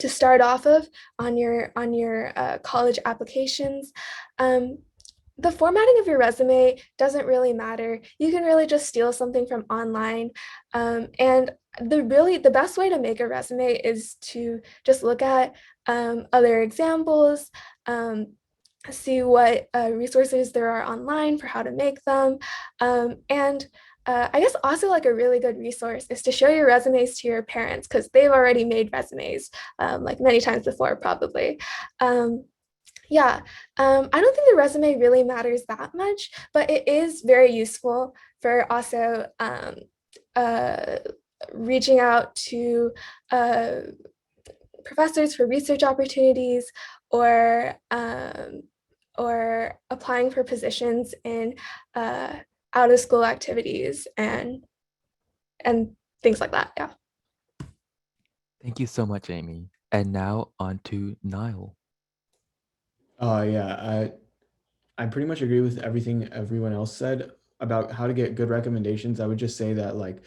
Speaker 2: start off of on your college applications. The formatting of your resume doesn't really matter. You can really just steal something from online. And the best way to make a resume is to just look at other examples, see what resources there are online for how to make them. And I guess also like a really good resource is to show your resumes to your parents because they've already made resumes like many times before, probably. Yeah, I don't think the resume really matters that much, but it is very useful for also uh, reaching out to professors for research opportunities or applying for positions in out of school activities and things like that. Yeah.
Speaker 1: Thank you so much, Amy. And now on to Niall.
Speaker 6: Yeah, I pretty much agree with everything everyone else said about how to get good recommendations. I would just say that like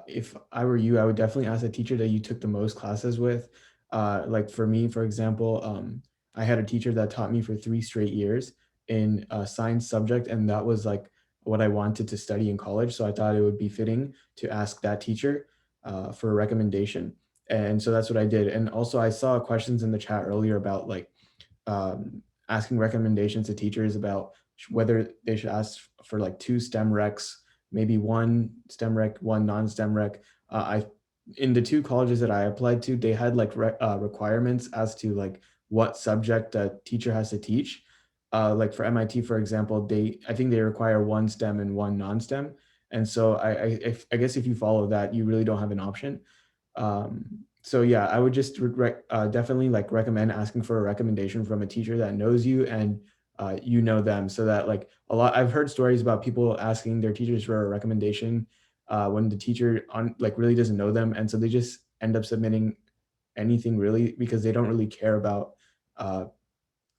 Speaker 6: if I were you, I would definitely ask a teacher that you took the most classes with. Like for me, for example, I had a teacher that taught me for 3 straight years in a science subject, and that was like what I wanted to study in college. So I thought it would be fitting to ask that teacher for a recommendation. And so that's what I did. And also I saw questions in the chat earlier about like asking recommendations to teachers about whether they should ask for like 2 STEM recs, maybe 1 STEM rec, 1 non-STEM rec. I in the 2 colleges that I applied to, they had like requirements as to like what subject a teacher has to teach. Like for MIT, for example, I think they require 1 STEM and 1 non-STEM. And so I guess if you follow that, you really don't have an option. So yeah, I would just definitely like recommend asking for a recommendation from a teacher that knows you and you know them, so that like I've heard stories about people asking their teachers for a recommendation when the teacher on like really doesn't know them, and so they just end up submitting anything really because they don't really care about uh,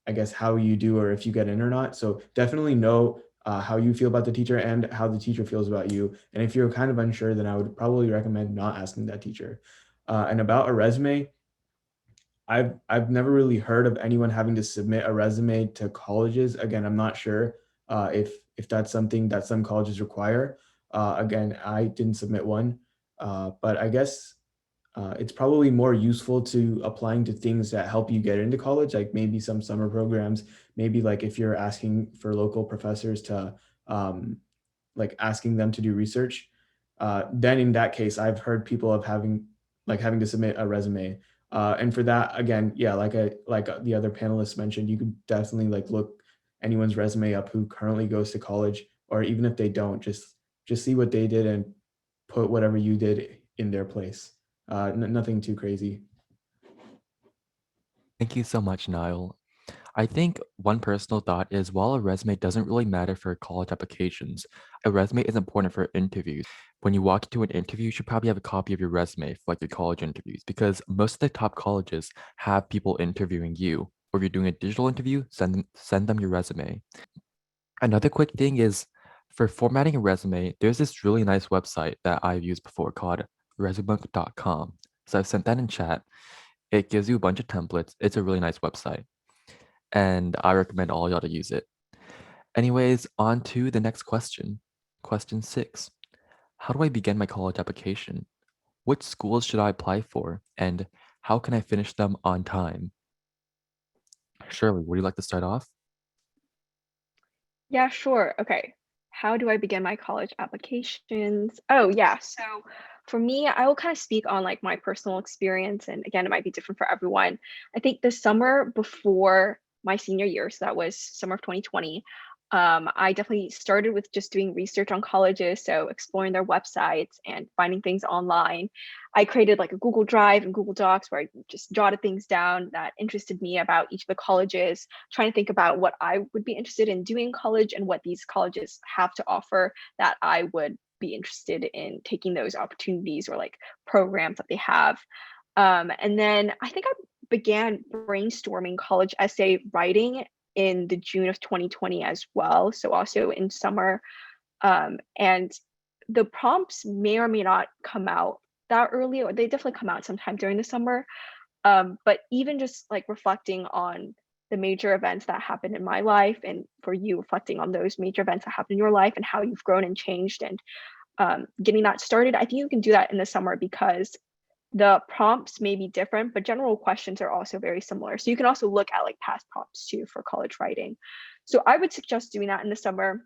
Speaker 6: I guess how you do or if you get in or not. So definitely know how you feel about the teacher and how the teacher feels about you. And if you're kind of unsure, then I would probably recommend not asking that teacher. And about a resume, I've never really heard of anyone having to submit a resume to colleges. Again, I'm not sure if that's something that some colleges require. Again, I didn't submit one, but I guess it's probably more useful to applying to things that help you get into college, like maybe some summer programs, maybe like if you're asking for local professors to like asking them to do research, then in that case, I've heard people of having to submit a resume. And for that, again, yeah, like the other panelists mentioned, you could definitely like look anyone's resume up who currently goes to college, or even if they don't, just see what they did and put whatever you did in their place. Nothing too crazy.
Speaker 1: Thank you so much, Niall. I think one personal thought is while a resume doesn't really matter for college applications, a resume is important for interviews. When you walk into an interview, you should probably have a copy of your resume for like your college interviews because most of the top colleges have people interviewing you. Or if you're doing a digital interview, send them your resume. Another quick thing is for formatting a resume, there's this really nice website that I've used before called resume.com. So I've sent that in chat. It gives you a bunch of templates. It's a really nice website and I recommend all y'all to use it. Anyways, on to the next question. Question 6. How do I begin my college application? Which schools should I apply for? And how can I finish them on time? Shirley, would you like to start off?
Speaker 9: Yeah, sure. Okay. How do I begin my college applications? Oh, yeah. So for me, I will kind of speak on like my personal experience. And again, it might be different for everyone. I think the summer before my senior year, so that was summer of 2020, I definitely started with just doing research on colleges. So exploring their websites and finding things online. I created like a Google Drive and Google Docs where I just jotted things down that interested me about each of the colleges, trying to think about what I would be interested in doing in college and what these colleges have to offer that I would be interested in taking those opportunities or like programs that they have. And then I think I began brainstorming college essay writing in the June of 2020 as well. So also in summer. And the prompts may or may not come out that early, or they definitely come out sometime during the summer. But even just like reflecting on the major events that happened in my life, and for you reflecting on those major events that happened in your life and how you've grown and changed, and getting that started, I think you can do that in the summer because the prompts may be different, but general questions are also very similar. So you can also look at like past prompts too for college writing. So I would suggest doing that in the summer.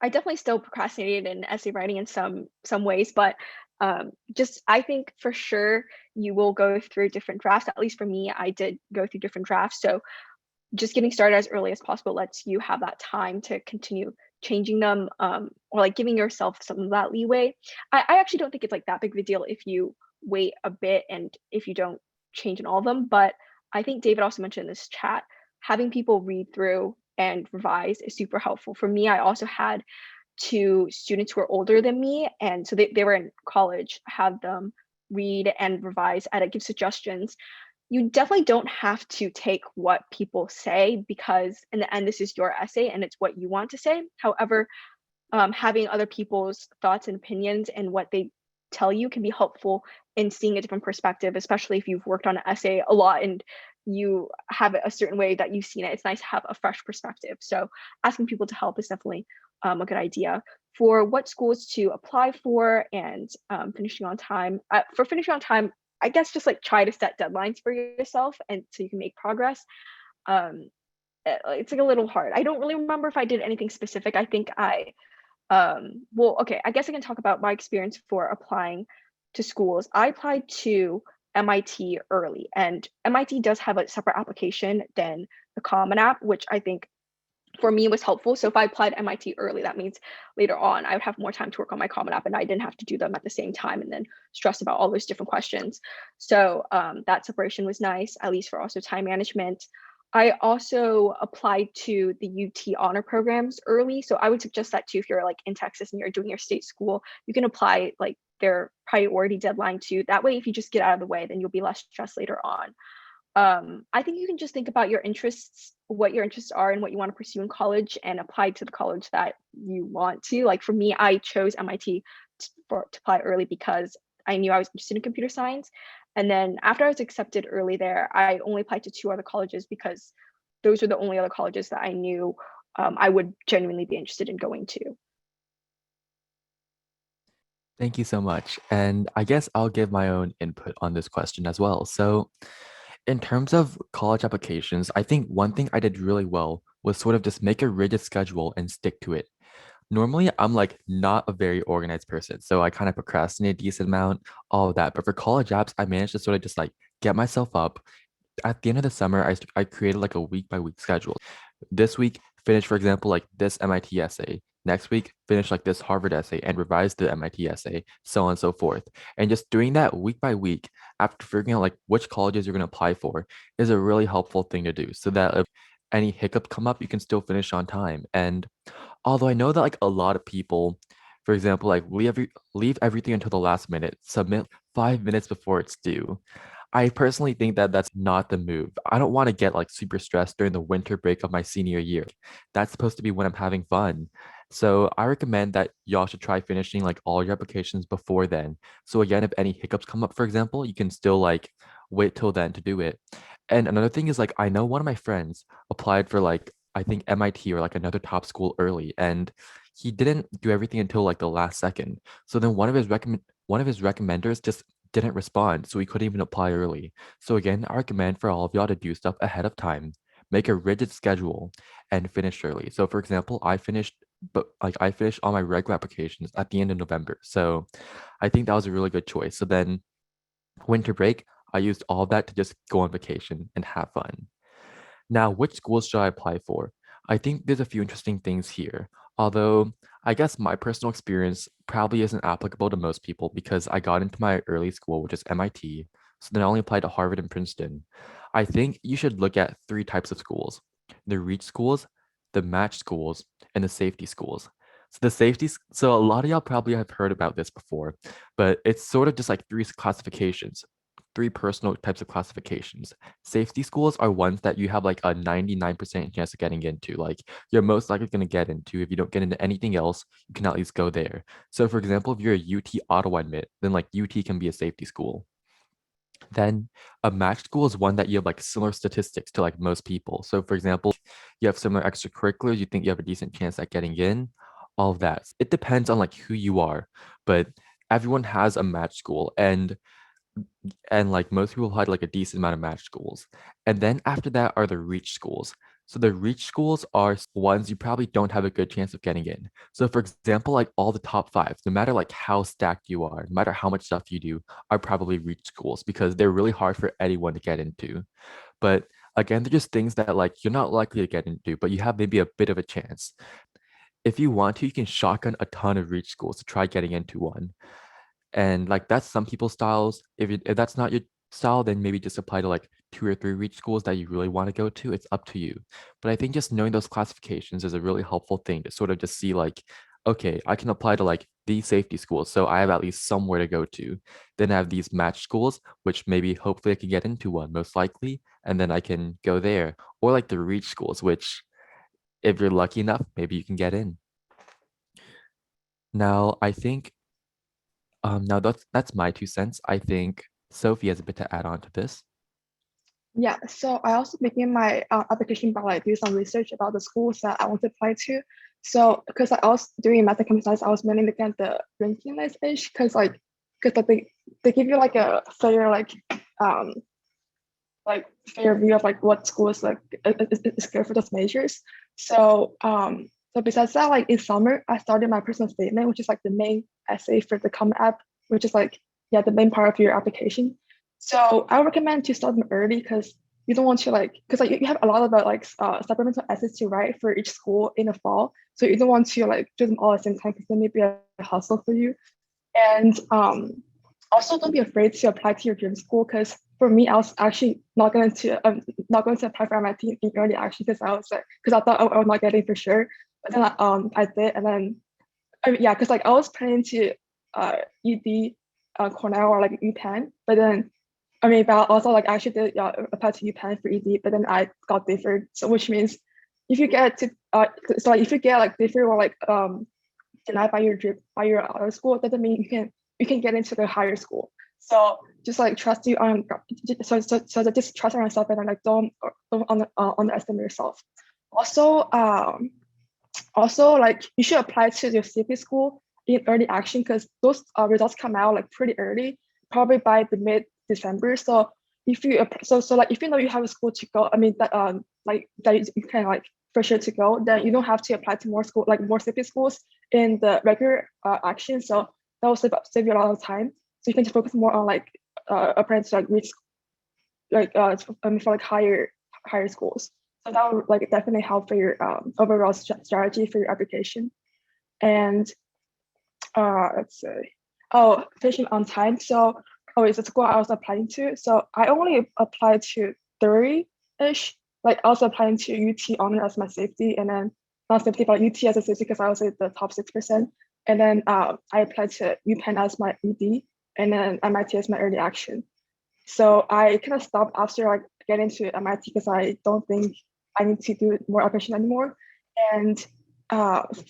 Speaker 9: I definitely still procrastinated in essay writing in some ways, but just I think for sure you will go through different drafts. At least for me, I did go through different drafts. So just getting started as early as possible lets you have that time to continue changing them, or like giving yourself some of that leeway. I actually don't think it's like that big of a deal if you wait a bit and if you don't change in all of them. But I think David also mentioned in this chat, having people read through and revise is super helpful. For me, I also had two students who are older than me, and so they were in college, have them read and revise, and give suggestions. You definitely don't have to take what people say because in the end, this is your essay and it's what you want to say. However, having other people's thoughts and opinions and what they tell you can be helpful in seeing a different perspective, especially if you've worked on an essay a lot and you have it a certain way that you've seen it. It's nice to have a fresh perspective. So asking people to help is definitely a good idea. For what schools to apply for and finishing on time. For finishing on time, I guess just like try to set deadlines for yourself and so you can make progress. Um, it's like a little hard. I don't really remember if I did anything specific. I think well, okay, I guess I can talk about my experience for applying to schools. I applied to MIT early, and MIT does have a separate application than the Common App, which I think for me was helpful. So if I applied MIT early, that means later on I would have more time to work on my Common App and I didn't have to do them at the same time and then stress about all those different questions. So that separation was nice, at least for also time management. I also applied to the UT honor programs early. So I would suggest that too, if you're like in Texas and you're doing your state school, you can apply like their priority deadline too. That way, if you just get out of the way, then you'll be less stressed later on. I think you can just think about your interests, what your interests are and what you want to pursue in college and apply to the college that you want to. Like for me, I chose MIT to apply early because I knew I was interested in computer science. And then after I was accepted early there, I only applied to two other colleges because those were the only other colleges that I knew I would genuinely be interested in going to.
Speaker 1: Thank you so much. And I guess I'll give my own input on this question as well. So, in terms of college applications, I think one thing I did really well was sort of just make a rigid schedule and stick to it. Normally, I'm like not a very organized person, so I kind of procrastinate a decent amount, all of that. But for college apps, I managed to sort of just like get myself up. At the end of the summer, I created like a week by week schedule. This week, finish, for example, like this MIT essay. Next week, finish like this Harvard essay and revise the MIT essay, so on and so forth. And just doing that week by week after figuring out like which colleges you're going to apply for is a really helpful thing to do so that if any hiccups come up, you can still finish on time. And although I know that like a lot of people, for example, like leave everything until the last minute, submit 5 minutes before it's due. I personally think that that's not the move. I don't want to get like super stressed during the winter break of my senior year. That's supposed to be when I'm having fun. So I recommend that y'all should try finishing like all your applications before then. So again, if any hiccups come up, for example, you can still like wait till then to do it. And another thing is like I know one of my friends applied for like I think MIT or like another top school early and he didn't do everything until like the last second. So then one of his recommenders just didn't respond, so we couldn't even apply early. So again, I recommend for all of y'all to do stuff ahead of time. make a rigid schedule and finish early. So for example, I finished all my regular applications at the end of November. So I think that was a really good choice. So then winter break, I used all that to just go on vacation and have fun. Now, which schools should I apply for? I think there's a few interesting things here. Although I guess my personal experience probably isn't applicable to most people because I got into my early school, which is MIT. So then I only applied to Harvard and Princeton. I think you should look at three types of schools: the reach schools, the match schools, and the safety schools. So a lot of y'all probably have heard about this before, but it's sort of just like three classifications, three personal types of classifications. Safety schools are ones that you have like a 99% chance of getting into. Like you're most likely going to get into. If you don't get into anything else, you can at least go there. So for example, if you're a UT Ottawa admit, then like UT can be a safety school. Then a match school is one that you have like similar statistics to like most people. So for example, you have similar extracurriculars, you think you have a decent chance at getting in, all of that. It depends on like who you are, but everyone has a match school, and like most people had like a decent amount of match schools. And then after that are the reach schools. So the reach schools are ones you probably don't have a good chance of getting in. So for example, like all the top five, no matter like how stacked you are, no matter how much stuff you do, are probably reach schools because they're really hard for anyone to get into. But again, they're just things that like you're not likely to get into, but you have maybe a bit of a chance. If you want to, you can shotgun a ton of reach schools to try getting into one. And like that's some people's styles. If that's not your style, then maybe just apply to like two or three reach schools that you really want to go to. It's up to you. But I think just knowing those classifications is a really helpful thing to sort of just see like, okay, I can apply to like these safety schools. So I have at least somewhere to go to. Then I have these match schools, which maybe hopefully I can get into one, most likely, and then I can go there. Or like the reach schools, which if you're lucky enough, maybe you can get in. Now I think now that's my 2 cents. I think Sophie has a bit to add on to this.
Speaker 8: Yeah, so I also began my application by like doing some research about the schools that I want to apply to. So because I was doing math and computer science, I was mainly looking at the ranking list ish because they give you like a fair fair view of like what schools like is good for those majors. So besides that, like in summer, I started my personal statement, which is like the main essay for the Common App, which is like the main part of your application. So I recommend to start them early because you don't want to because like you have a lot of supplemental essays to write for each school in the fall. So you don't want to like do them all at the same time because then maybe a hustle for you. And also don't be afraid to apply to your dream school because for me, I was actually not going to apply for MIT in early action because I thought I would not get it for sure. But then I did, and then because like I was planning to ED Cornell or like UPenn, but then but I also like actually did apply to UPenn for ED, but then I got differed. So which means if you get to if you get like differed or like denied by your other school, that doesn't mean you can get into the higher school. So just like trust you on so just trust on yourself and then like don't underestimate yourself. Also like you should apply to your safety school in early action because those results come out like pretty early, probably by the mid-December. So if you like if you know you have a school to go, that you can like for sure to go, then you don't have to apply to more safety schools in the regular action. So that will save you a lot of time. So you can just focus more on like applying to like reach for like higher schools. So that would like definitely help for your overall strategy for your application. And let's see. Oh, finishing on time. So it's a school I was applying to. So I only applied to 30-ish. Like I was applying to UT honor as my safety, and then not safety, but UT as a safety because I was at the top 6%. And then I applied to UPenn as my ED, and then MIT as my early action. So I kind of stopped after like getting to MIT because I don't think I need to do more application anymore. And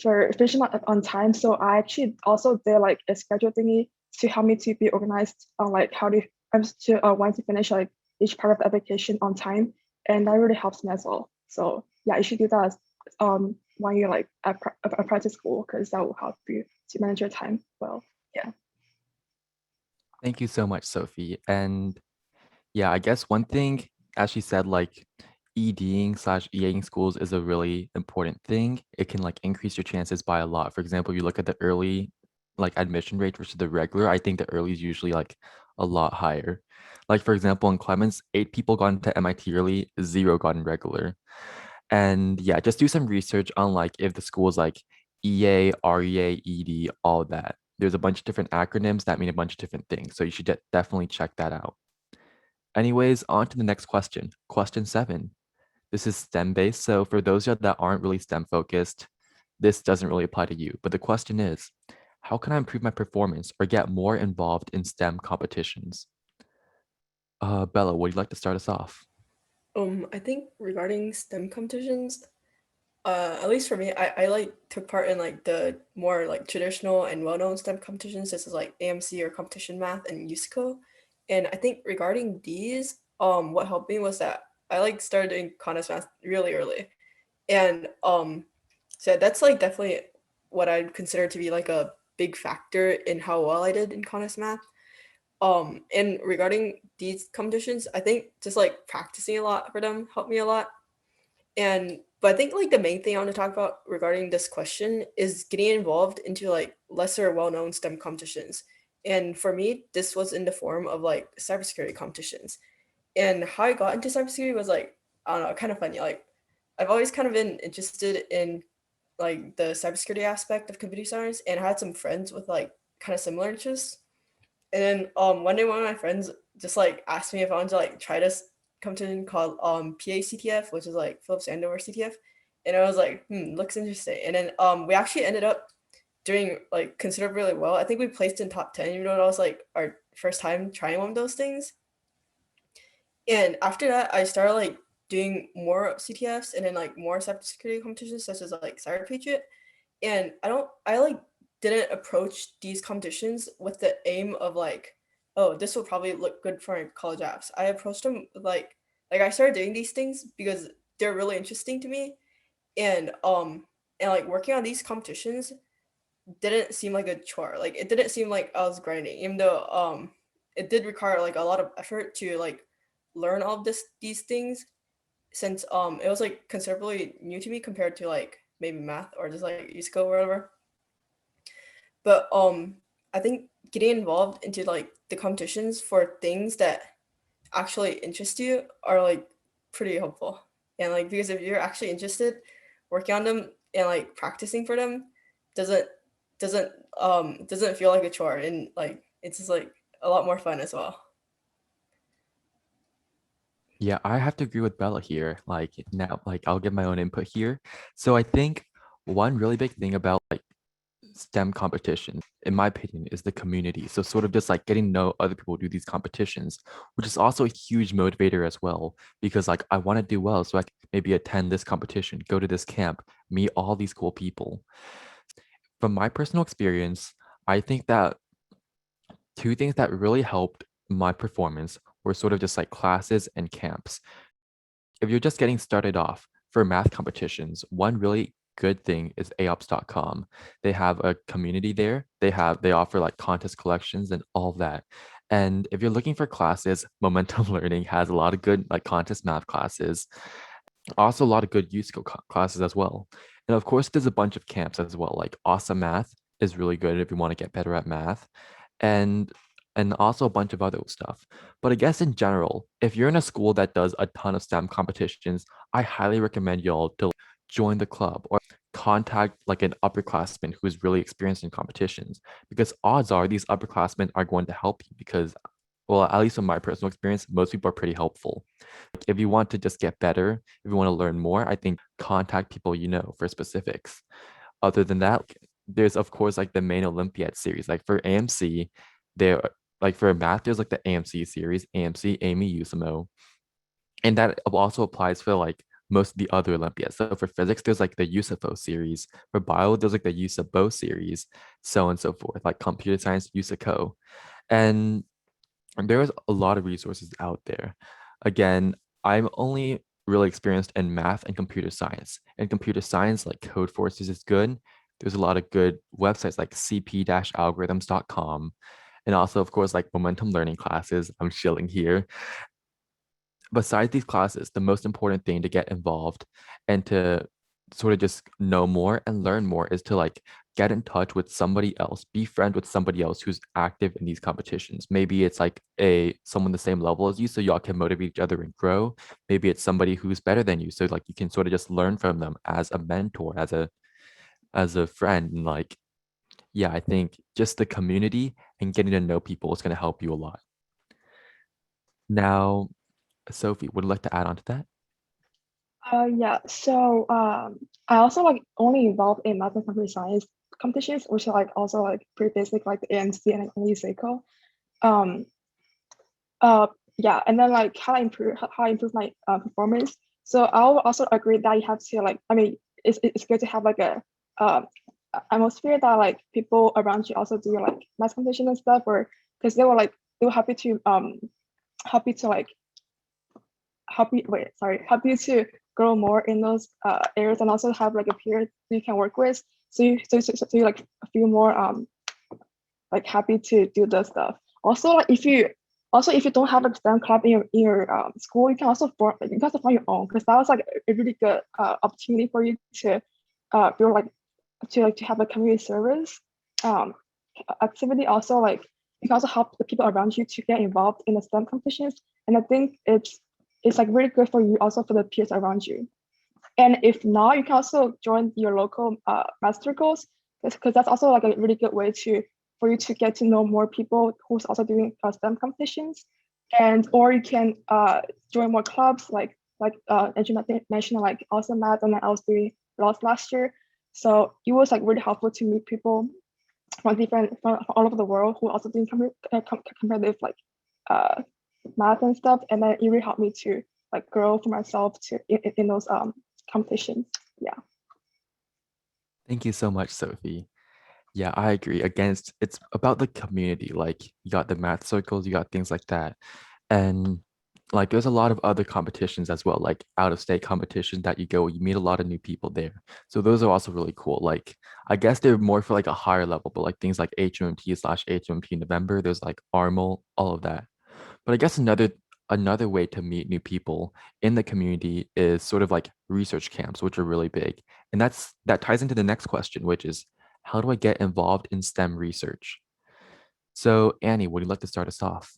Speaker 8: for finishing on time, so I actually also did like a schedule thingy to help me to be organized on like how to want to finish like each part of the application on time, and that really helps me as well. So yeah, you should do that when you like apply to school because that will help you to manage your time well. Yeah.
Speaker 1: Thank you so much, Sophie. And yeah, I guess one thing, as she said, like EDing/EAing schools is a really important thing. It can like increase your chances by a lot. For example, if you look at the early like admission rate versus the regular, I think the early is usually like a lot higher. Like for example, in Clemens, 8 people got into MIT early, 0 got in regular. And yeah, just do some research on like if the school is like EA, REA, ED, all that. There's a bunch of different acronyms that mean a bunch of different things. So you should definitely check that out. Anyways, on to the next question. Question 7. This is STEM based. So for those of you that aren't really STEM focused, this doesn't really apply to you. But the question is, how can I improve my performance or get more involved in STEM competitions? Bella, would you like to start us off?
Speaker 4: I think regarding STEM competitions, at least for me, I like took part in like the more like traditional and well-known STEM competitions, such as like AMC or competition math and USCO. And I think regarding these, what helped me was that I like started doing contest math really early. And so that's like definitely what I'd consider to be like a big factor in how well I did in contest math. And regarding these competitions, I think just like practicing a lot for them helped me a lot. And but I think like the main thing I want to talk about regarding this question is getting involved into like lesser well-known STEM competitions. And for me, this was in the form of like cybersecurity competitions. And how I got into cybersecurity was like, I don't know, kind of funny. Like I've always kind of been interested in like the cybersecurity aspect of computer science, and I had some friends with like kind of similar interests. And then one day one of my friends just like asked me if I wanted to like try this competition called PACTF, which is like Phillips Andover CTF. And I was like, looks interesting. And then we actually ended up doing like considerably really well. I think we placed in top 10, even though it was like our first time trying one of those things. And after that, I started like doing more CTFs and then like more cybersecurity competitions such as like Cyber Patriot. And I like didn't approach these competitions with the aim of like, oh, this will probably look good for my college apps. I approached them with, like I started doing these things because they're really interesting to me. And like working on these competitions didn't seem like a chore. Like it didn't seem like I was grinding, even though it did require like a lot of effort to like learn all of these things, since it was like considerably new to me compared to like maybe math or just like USCO or whatever. But I think getting involved into like the competitions for things that actually interest you are like pretty helpful. And like because if you're actually interested, working on them and like practicing for them doesn't doesn't feel like a chore, and like it's just like a lot more fun as well.
Speaker 1: Yeah, I have to agree with Bella here. Like now, like I'll give my own input here. So I think one really big thing about like STEM competitions, in my opinion, is the community. So sort of just like getting to know other people who do these competitions, which is also a huge motivator as well, because like I want to do well, so I can maybe attend this competition, go to this camp, meet all these cool people. From my personal experience, I think that two things that really helped my performance were sort of just like classes and camps. If you're just getting started off for math competitions, one really good thing is aops.com. They have a community there. They offer like contest collections and all that. And if you're looking for classes, Momentum Learning has a lot of good like contest math classes, also a lot of good USCO classes as well. And of course, there's a bunch of camps as well. Like Awesome Math is really good if you want to get better at math, and also a bunch of other stuff. But I guess in general, if you're in a school that does a ton of STEM competitions, I highly recommend y'all to join the club or contact like an upperclassman who's really experienced in competitions, because odds are these upperclassmen are going to help you because, well, at least in my personal experience, most people are pretty helpful. Like, if you want to just get better, if you want to learn more, I think contact people you know for specifics. Other than that, there's of course like the main Olympiad series. Like for AMC, there like for math, there's like the AMC series, AMC, Amy Usamo. And that also applies for like most of the other Olympiads. So for physics, there's like the USAFO series. For bio, there's like the USABO series, so on and so forth, like computer science, USACO. And there's a lot of resources out there. Again, I'm only really experienced in math and computer science. In computer science, like Code Forces is good. There's a lot of good websites like cp-algorithms.com. And also, of course, like momentum learning classes. I'm chilling here. besides these classes, the most important thing to get involved and to sort of just know more and learn more is to like get in touch with somebody else, be friends with somebody else who's active in these competitions. Maybe it's like someone the same level as you, so y'all can motivate each other and grow. Maybe it's somebody who's better than you, so like you can sort of just learn from them as a mentor, as a friend. And like, yeah, I think just the community and getting to know people is going to help you a lot. Now, Sophie, would you like to add on to that?
Speaker 8: Yeah, so I also like only involved in math and computer science competitions, which are like also like pretty basic, like the AMC and USACO. Um, yeah, and then like how I improve my performance. So I'll also agree that you have to like, I mean, it's good to have like a atmosphere that like people around you also do like math competition and stuff, or because they were happy to like help you to grow more in those areas, and also have like a peer you can work with, so you like feel more like happy to do the stuff. Also, like if you don't have a STEM club in your school, you can also find your own, because that was like a really good opportunity for you to build like to have a community service activity. Also, like you can also help the people around you to get involved in the STEM competitions, and I think it's like really good for you, also for the peers around you. And if not, you can also join your local math circles, because that's also like a really good way for you to get to know more people who's also doing STEM competitions. And or you can join more clubs like Andrew mentioned, like Awesome Math, and I was doing last year. So it was like really helpful to meet people from all over the world who are also doing competitive like math and stuff, and then it really helped me to like grow for myself in those competitions. Yeah.
Speaker 1: Thank you so much, Sophie. Yeah, I agree. Against it's about the community. Like you got the math circles, you got things like that. And like there's a lot of other competitions as well, like out of state competitions that you go, you meet a lot of new people there. So those are also really cool. Like I guess they're more for like a higher level, but like things like HMT/HMP November, there's like ARML, all of that. But I guess another way to meet new people in the community is sort of like research camps, which are really big. And that ties into the next question, which is how do I get involved in STEM research? So Annie, would you like to start us off?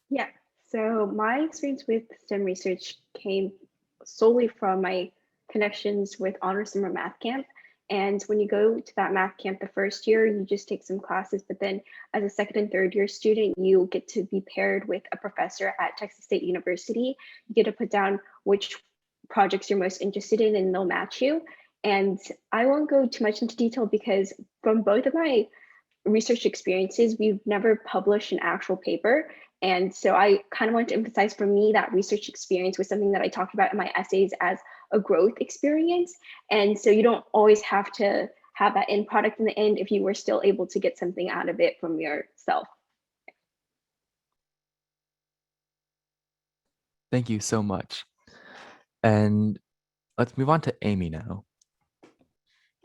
Speaker 3: Yeah, so my experience with STEM research came solely from my connections with Honor Summer Math Camp. And when you go to that math camp the first year, you just take some classes, but then as a second and third year student, you get to be paired with a professor at Texas State University. You get to put down which projects you're most interested in, and they'll match you. And I won't go too much into detail because from both of my research experiences, we've never published an actual paper. And so I kind of want to emphasize, for me, that research experience was something that I talked about in my essays as a growth experience. And so you don't always have to have that end product in the end if you were still able to get something out of it from yourself.
Speaker 1: Thank you so much. And let's move on to Amy now.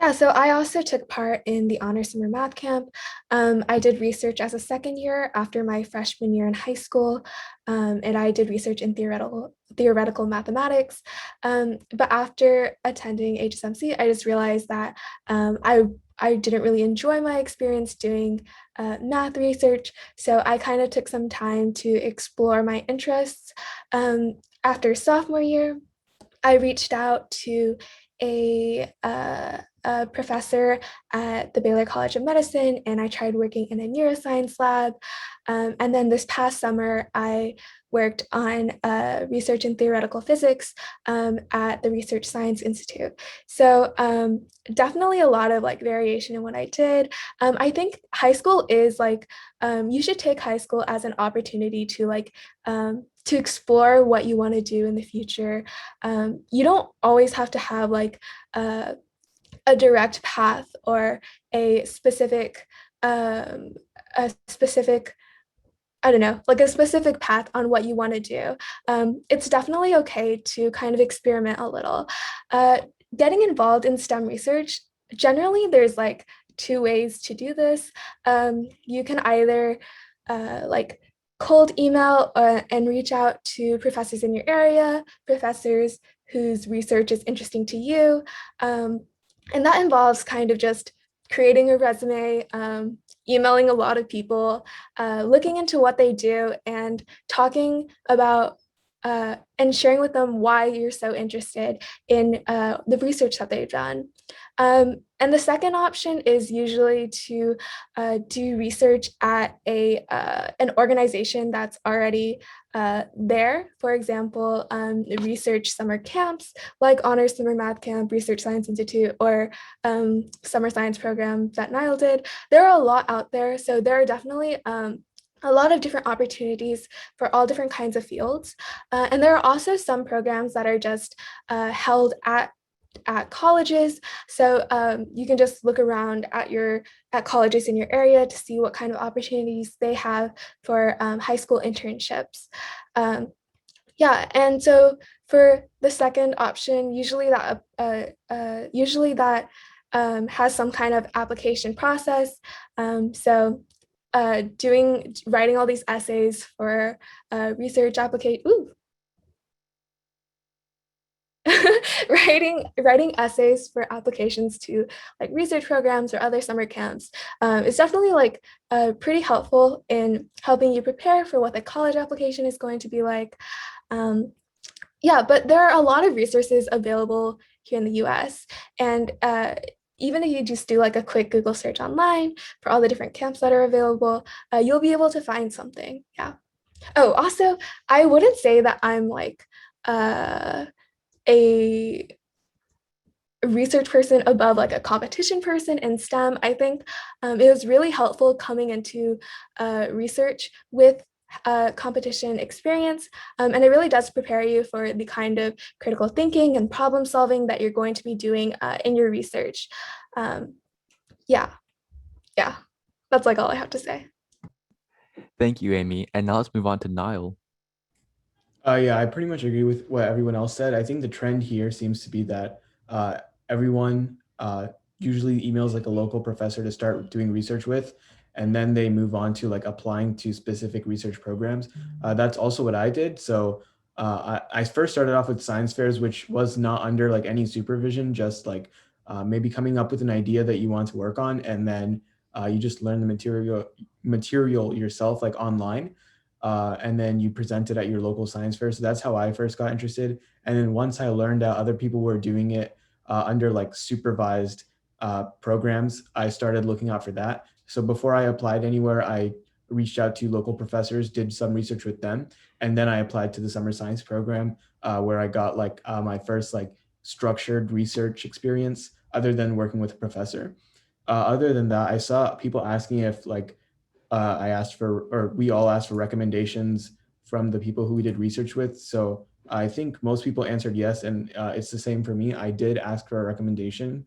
Speaker 2: Yeah, so I also took part in the Honor Summer Math Camp. I did research as a second year after my freshman year in high school, and I did research in theoretical mathematics. But after attending HSMC, I just realized that I didn't really enjoy my experience doing math research, so I kind of took some time to explore my interests. After sophomore year, I reached out to a professor at the Baylor College of Medicine, and I tried working in a neuroscience lab. And then this past summer, I worked on research in theoretical physics at the Research Science Institute. So definitely a lot of like variation in what I did. I think high school is like, you should take high school as an opportunity to like, to explore what you want to do in the future. You don't always have to have like a direct path or a specific I don't know, like a specific path on what you want to do. It's definitely okay to kind of experiment a little. Getting involved in STEM research, generally there's like two ways to do this. You can either like cold email and reach out to professors in your area, professors whose research is interesting to you. And that involves kind of just creating a resume, emailing a lot of people, looking into what they do, and talking about and sharing with them why you're so interested in the research that they've done. And the second option is usually to do research at an organization that's already there. For example, research summer camps like Honors Summer Math Camp, Research Science Institute, or summer science program that Niall did. There are a lot out there, so there are definitely a lot of different opportunities for all different kinds of fields. And there are also some programs that are just held at colleges. So you can just look around at colleges in your area to see what kind of opportunities they have for high school internships. Yeah, and so for the second option, usually that has some kind of application process. So writing all these essays for research application. writing essays for applications to like research programs or other summer camps is definitely like pretty helpful in helping you prepare for what the college application is going to be like. Yeah, but there are a lot of resources available here in the US, and even if you just do like a quick Google search online for all the different camps that are available, you'll be able to find something. Yeah. Oh, also, I wouldn't say that I'm like a research person above like a competition person in STEM. I think it was really helpful coming into research with competition experience, and it really does prepare you for the kind of critical thinking and problem solving that you're going to be doing in your research. Yeah, that's like all I have to say.
Speaker 1: Thank you, Amy. And now let's move on to Niall.
Speaker 6: Yeah, I pretty much agree with what everyone else said. I think the trend here seems to be that everyone usually emails like a local professor to start doing research with, and then they move on to like applying to specific research programs. That's also what I did. So I first started off with science fairs, which was not under like any supervision, just like maybe coming up with an idea that you want to work on, and then you just learn the material yourself, like online. And then you present it at your local science fair. So that's how I first got interested. And then once I learned that other people were doing it under like supervised programs, I started looking out for that. So before I applied anywhere, I reached out to local professors, did some research with them, and then I applied to the summer science program where I got like my first like structured research experience other than working with a professor. Other than that, I saw people asking if like I asked for, or we all asked for recommendations from the people who we did research with. So I think most people answered yes, and it's the same for me. I did ask for a recommendation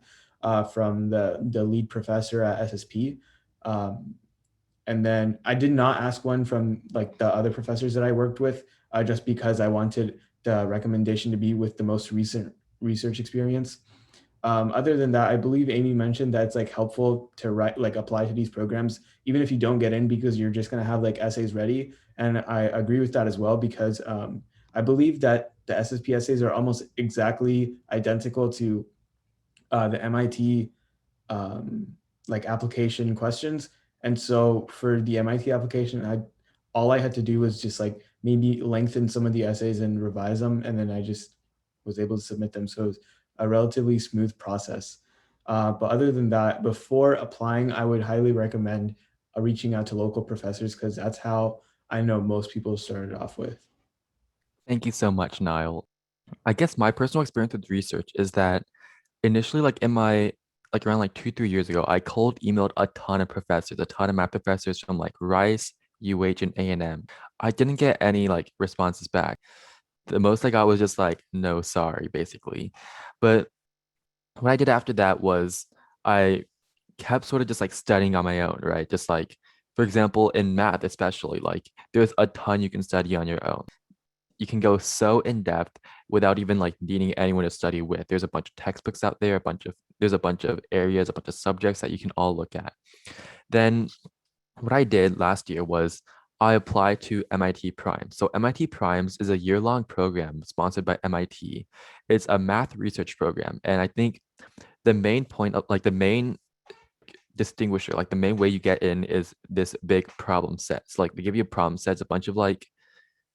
Speaker 6: from the lead professor at SSP. And then I did not ask one from like the other professors that I worked with, just because I wanted the recommendation to be with the most recent research experience. Other than that, I believe Amy mentioned that it's like helpful to write, like apply to these programs, even if you don't get in, because you're just going to have like essays ready. And I agree with that as well, because I believe that the SSP essays are almost exactly identical to the MIT like application questions. And so for the MIT application, all I had to do was just like maybe lengthen some of the essays and revise them, and then I just was able to submit them. So it was a relatively smooth process. But other than that, before applying, I would highly recommend reaching out to local professors, because that's how I know most people started off with.
Speaker 1: Thank you so much, Niall. I guess my personal experience with research is that initially, like in my like around like 2, 3 years ago, I cold emailed a ton of professors, a ton of math professors from like Rice, UH, and A&M. I didn't get any like responses back. The most I got was just like, no, sorry, basically. But what I did after that was I kept sort of just like studying on my own, right? Just like, for example, in math, especially, like there's a ton you can study on your own. You can go so in depth without even like needing anyone to study with. There's a bunch of textbooks out there, there's a bunch of areas, a bunch of subjects that you can all look at. Then what I did last year was I applied to MIT Prime. So MIT Primes is a year-long program sponsored by MIT. It's a math research program. And I think the main point of like the main distinguisher, like the main way you get in is this big problem sets. Like they give you a problem sets, a bunch of like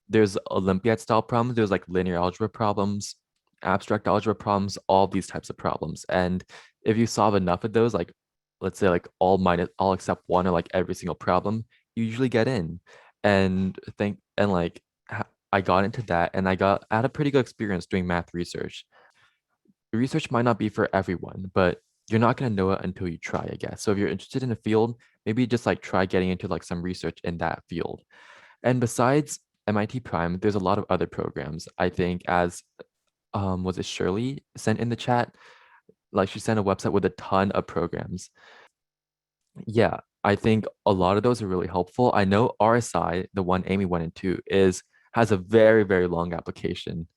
Speaker 1: there's Olympiad style problems, there's like linear algebra problems, abstract algebra problems, all these types of problems. And if you solve enough of those, like let's say like all except one or like every single problem, you usually get in. And I got into that and I had a pretty good experience doing math research. Research might not be for everyone, but you're not going to know it until you try, I guess. So if you're interested in a field, maybe just like try getting into like some research in that field. And besides MIT Prime, there's a lot of other programs. I think as was it Shirley sent in the chat? Like she sent a website with a ton of programs. Yeah, I think a lot of those are really helpful. I know RSI, the one Amy went into, has a very, very long application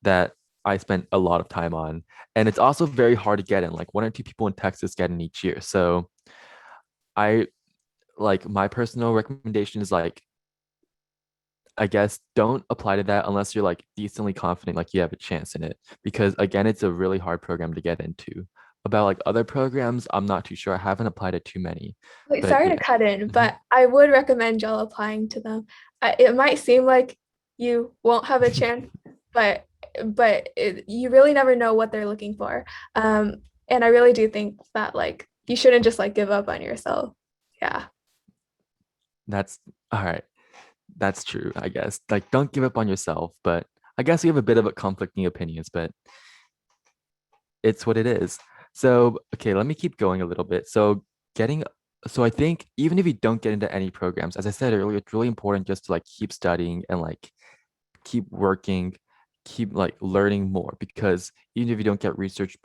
Speaker 1: that I spent a lot of time on. And it's also very hard to get in. Like one or two people in Texas get in each year. So I like my personal recommendation is like I guess don't apply to that unless you're like decently confident, like you have a chance in it. Because again, it's a really hard program to get into. About like other programs, I'm not too sure. I haven't applied to too many.
Speaker 2: Wait,
Speaker 1: But
Speaker 2: sorry to
Speaker 1: yeah.
Speaker 2: cut in,
Speaker 1: Mhm.
Speaker 2: but I would recommend y'all applying to them. It might seem like you won't have a chance, but you really never know what they're looking for. And I really do think that like you shouldn't just like give up on yourself. Yeah.
Speaker 1: That's all right. That's true, I guess. Like don't give up on yourself, but I guess we have a bit of a conflicting opinions, but it's what it is. So, okay, let me keep going a little bit. So I think even if you don't get into any programs, as I said earlier, it's really important just to like keep studying and like keep working, keep like learning more because even if you don't get research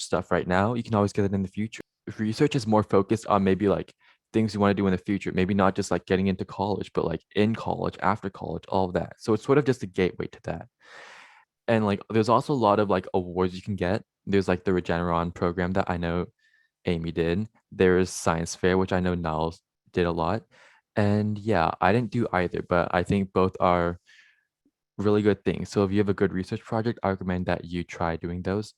Speaker 1: stuff right now, you can always get it in the future. If research is more focused on maybe like things you want to do in the future, maybe not just like getting into college, but like in college, after college, all of that. So it's sort of just a gateway to that. And like there's also a lot of like awards you can get. There's like the Regeneron program that I know Amy did. There's science fair, which I know Niles did a lot. And yeah, I didn't do either, but I think both are really good things. So if you have a good research project, I recommend that you try doing those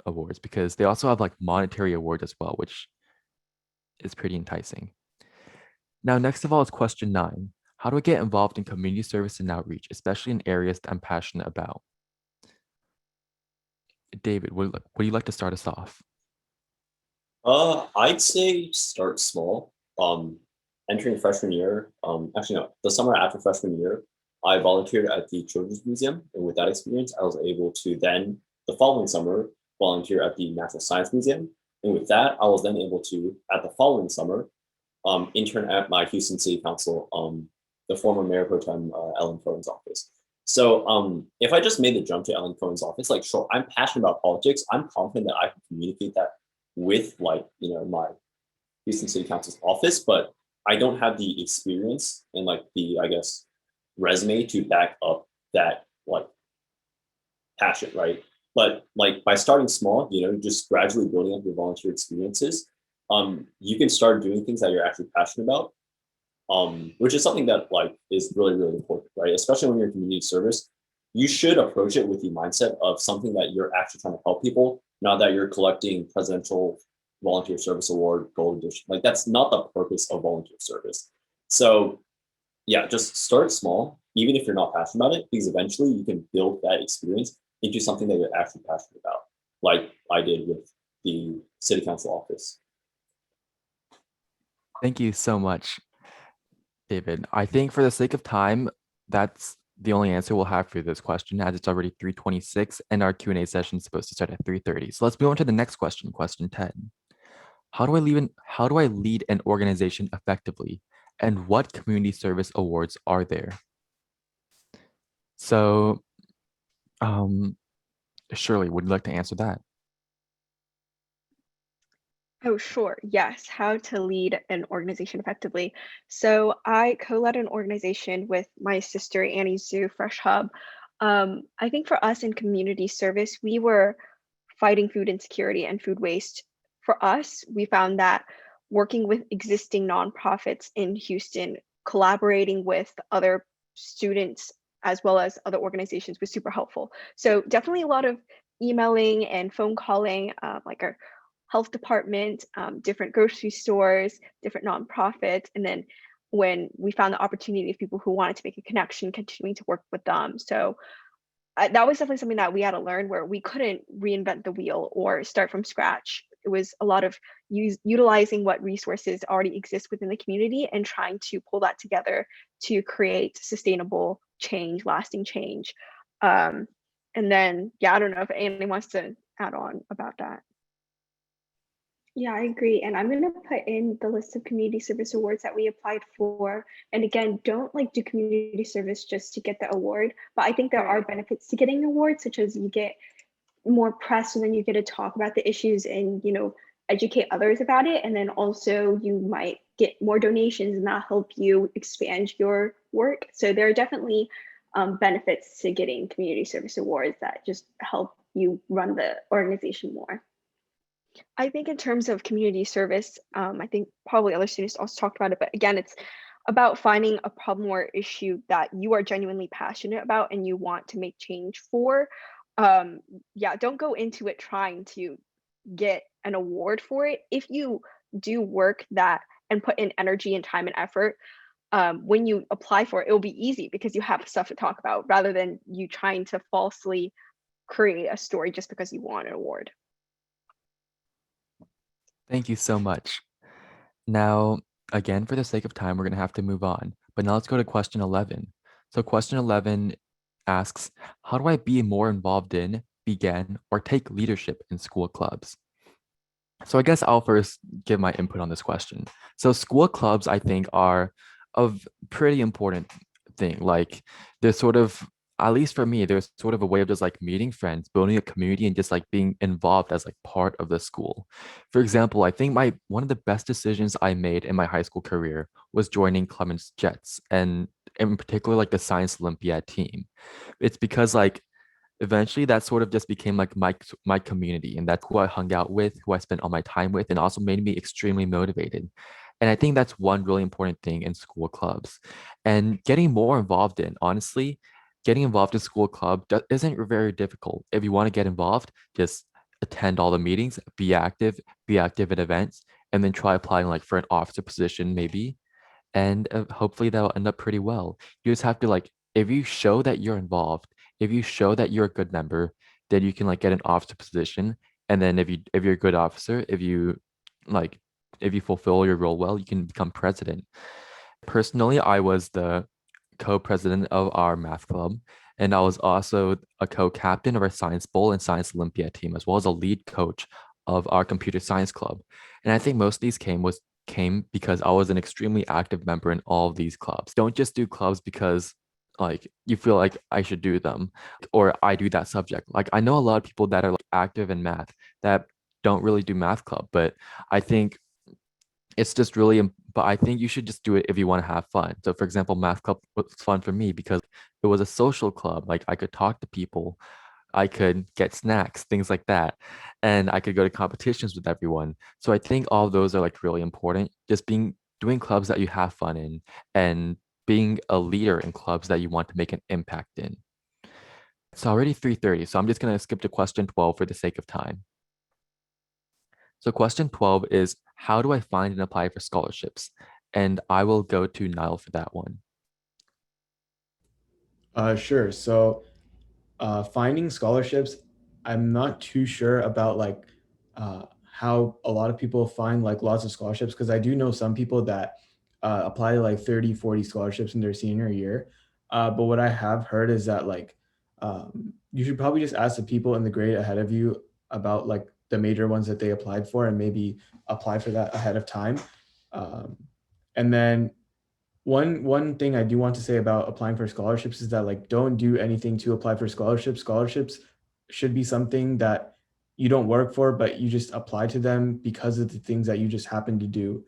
Speaker 1: awards because they also have like monetary awards as well, which is pretty enticing. Now, next of all is question 9. How do I get involved in community service and outreach, especially in areas that I'm passionate about? David, would you like to start us off?
Speaker 5: I'd say start small. Entering freshman year, actually no, the summer after freshman year, I volunteered at the Children's Museum, and with that experience, I was able to then the following summer volunteer at the Natural Science Museum, and with that, I was then able to at the following summer intern at my Houston City Council, the former Mayor Pro Tem Ellen Cohen's office. So if I just made the jump to Ellen Cohen's office, like sure, I'm passionate about politics. I'm confident that I can communicate that with like my Houston City Council's office, but I don't have the experience and like the I guess resume to back up that like passion, right? But like by starting small, just gradually building up your volunteer experiences, you can start doing things that you're actually passionate about, which is something that like is really, really important, right? Especially when you're in community service, you should approach it with the mindset of something that you're actually trying to help people, not that you're collecting presidential volunteer service award gold edition. Like that's not the purpose of volunteer service. So yeah, just start small, even if you're not passionate about it, because eventually you can build that experience into something that you're actually passionate about, like I did with the city council office.
Speaker 1: Thank you so much, David. I think for the sake of time, that's the only answer we'll have for this question as it's already 3:26 and our Q&A session is supposed to start at 3:30. So let's move on to the next question, question 10. How do I lead an organization effectively? And what community service awards are there? So, Shirley, would you like to answer that?
Speaker 9: Oh, sure. Yes. How to lead an organization effectively. So I co-led an organization with my sister, Annie Zhu, Fresh Hub. I think for us in community service, we were fighting food insecurity and food waste. For us, we found that working with existing nonprofits in Houston collaborating with other students as well as other organizations was super helpful. So definitely a lot of emailing and phone calling, like our health department, different grocery stores, different nonprofits, and then when we found the opportunity of people who wanted to make a connection, continuing to work with them. So that was definitely something that we had to learn, where we couldn't reinvent the wheel or start from scratch. It was a lot of utilizing what resources already exist within the community and trying to pull that together to create sustainable change, lasting change. And then, yeah, I don't know if Annie wants to add on about that.
Speaker 3: Yeah, I agree. And I'm going to put in the list of community service awards that we applied for. And again, don't like do community service just to get the award. But I think there are benefits to getting awards, such as you get more press and then you get to talk about the issues and, you know, educate others about it. And then also you might get more donations and that help you expand your work. So there are definitely benefits to getting community service awards that just help you run the organization more.
Speaker 9: I think in terms of community service, I think probably other students also talked about it, but again, it's about finding a problem or issue that you are genuinely passionate about and you want to make change for. Yeah, don't go into it trying to get an award for it. If you do work that and put in energy and time and effort, when you apply for it, it'll be easy because you have stuff to talk about rather than you trying to falsely create a story just because you want an award.
Speaker 1: Thank you so much. Now, again, for the sake of time, we're going to have to move on. But now let's go to question 11. So question 11 asks, how do I be more involved in, begin, or take leadership in school clubs? So I guess I'll first give my input on this question. So school clubs, I think, are a pretty important thing. Like they're sort of, at least for me, there's sort of a way of just like meeting friends, building a community, and just like being involved as like part of the school. For example, I think one of the best decisions I made in my high school career was joining Clemens Jets, and in particular like the Science Olympiad team. It's because like eventually that sort of just became like my community, and that's who I hung out with, who I spent all my time with, and also made me extremely motivated. And I think that's one really important thing in school clubs. And getting more involved in, honestly, getting involved in school club isn't very difficult. If you want to get involved, just attend all the meetings, be active at events, and then try applying like for an officer position maybe. And hopefully that'll end up pretty well. You just have to like, if you show that you're involved, if you show that you're a good member, then you can like get an officer position. And then if you're a good officer, like if you fulfill your role well, you can become president. Personally, I was the co-president of our math club, and I was also a co-captain of our science bowl and science Olympiad team, as well as a lead coach of our computer science club. And I think most of these came because I was an extremely active member in all of these clubs. Don't just do clubs because like you feel like I should do them or I do that subject. Like I know a lot of people that are like active in math that don't really do math club, but I think it's just really, but I think you should just do it if you want to have fun. So for example, math club was fun for me because it was a social club. Like I could talk to people, I could get snacks, things like that. And I could go to competitions with everyone. So I think all of those are like really important. Just doing clubs that you have fun in and being a leader in clubs that you want to make an impact in. It's already 3:30, so I'm just going to skip to question 12 for the sake of time. So question 12 is, how do I find and apply for scholarships? And I will go to Niall for that one.
Speaker 6: Sure. So finding scholarships, I'm not too sure about like how a lot of people find like lots of scholarships, because I do know some people that apply to like 30, 40 scholarships in their senior year. But what I have heard is that like you should probably just ask the people in the grade ahead of you about like the major ones that they applied for and maybe apply for that ahead of time. And then one thing I do want to say about applying for scholarships is that like don't do anything to apply for scholarships. Scholarships should be something that you don't work for, but you just apply to them because of the things that you just happen to do.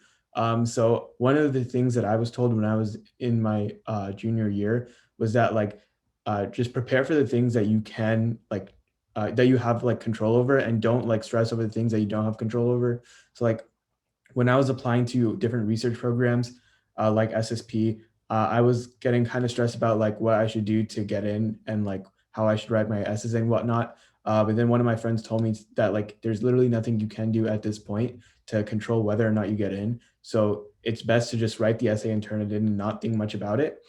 Speaker 6: So one of the things that I was told when I was in my junior year was that like just prepare for the things that you can like that you have like control over, and don't like stress over the things that you don't have control over. So like when I was applying to different research programs, like SSP, I was getting kind of stressed about like what I should do to get in and like how I should write my essays and whatnot. But then one of my friends told me that like there's literally nothing you can do at this point to control whether or not you get in. So it's best to just write the essay and turn it in and not think much about it,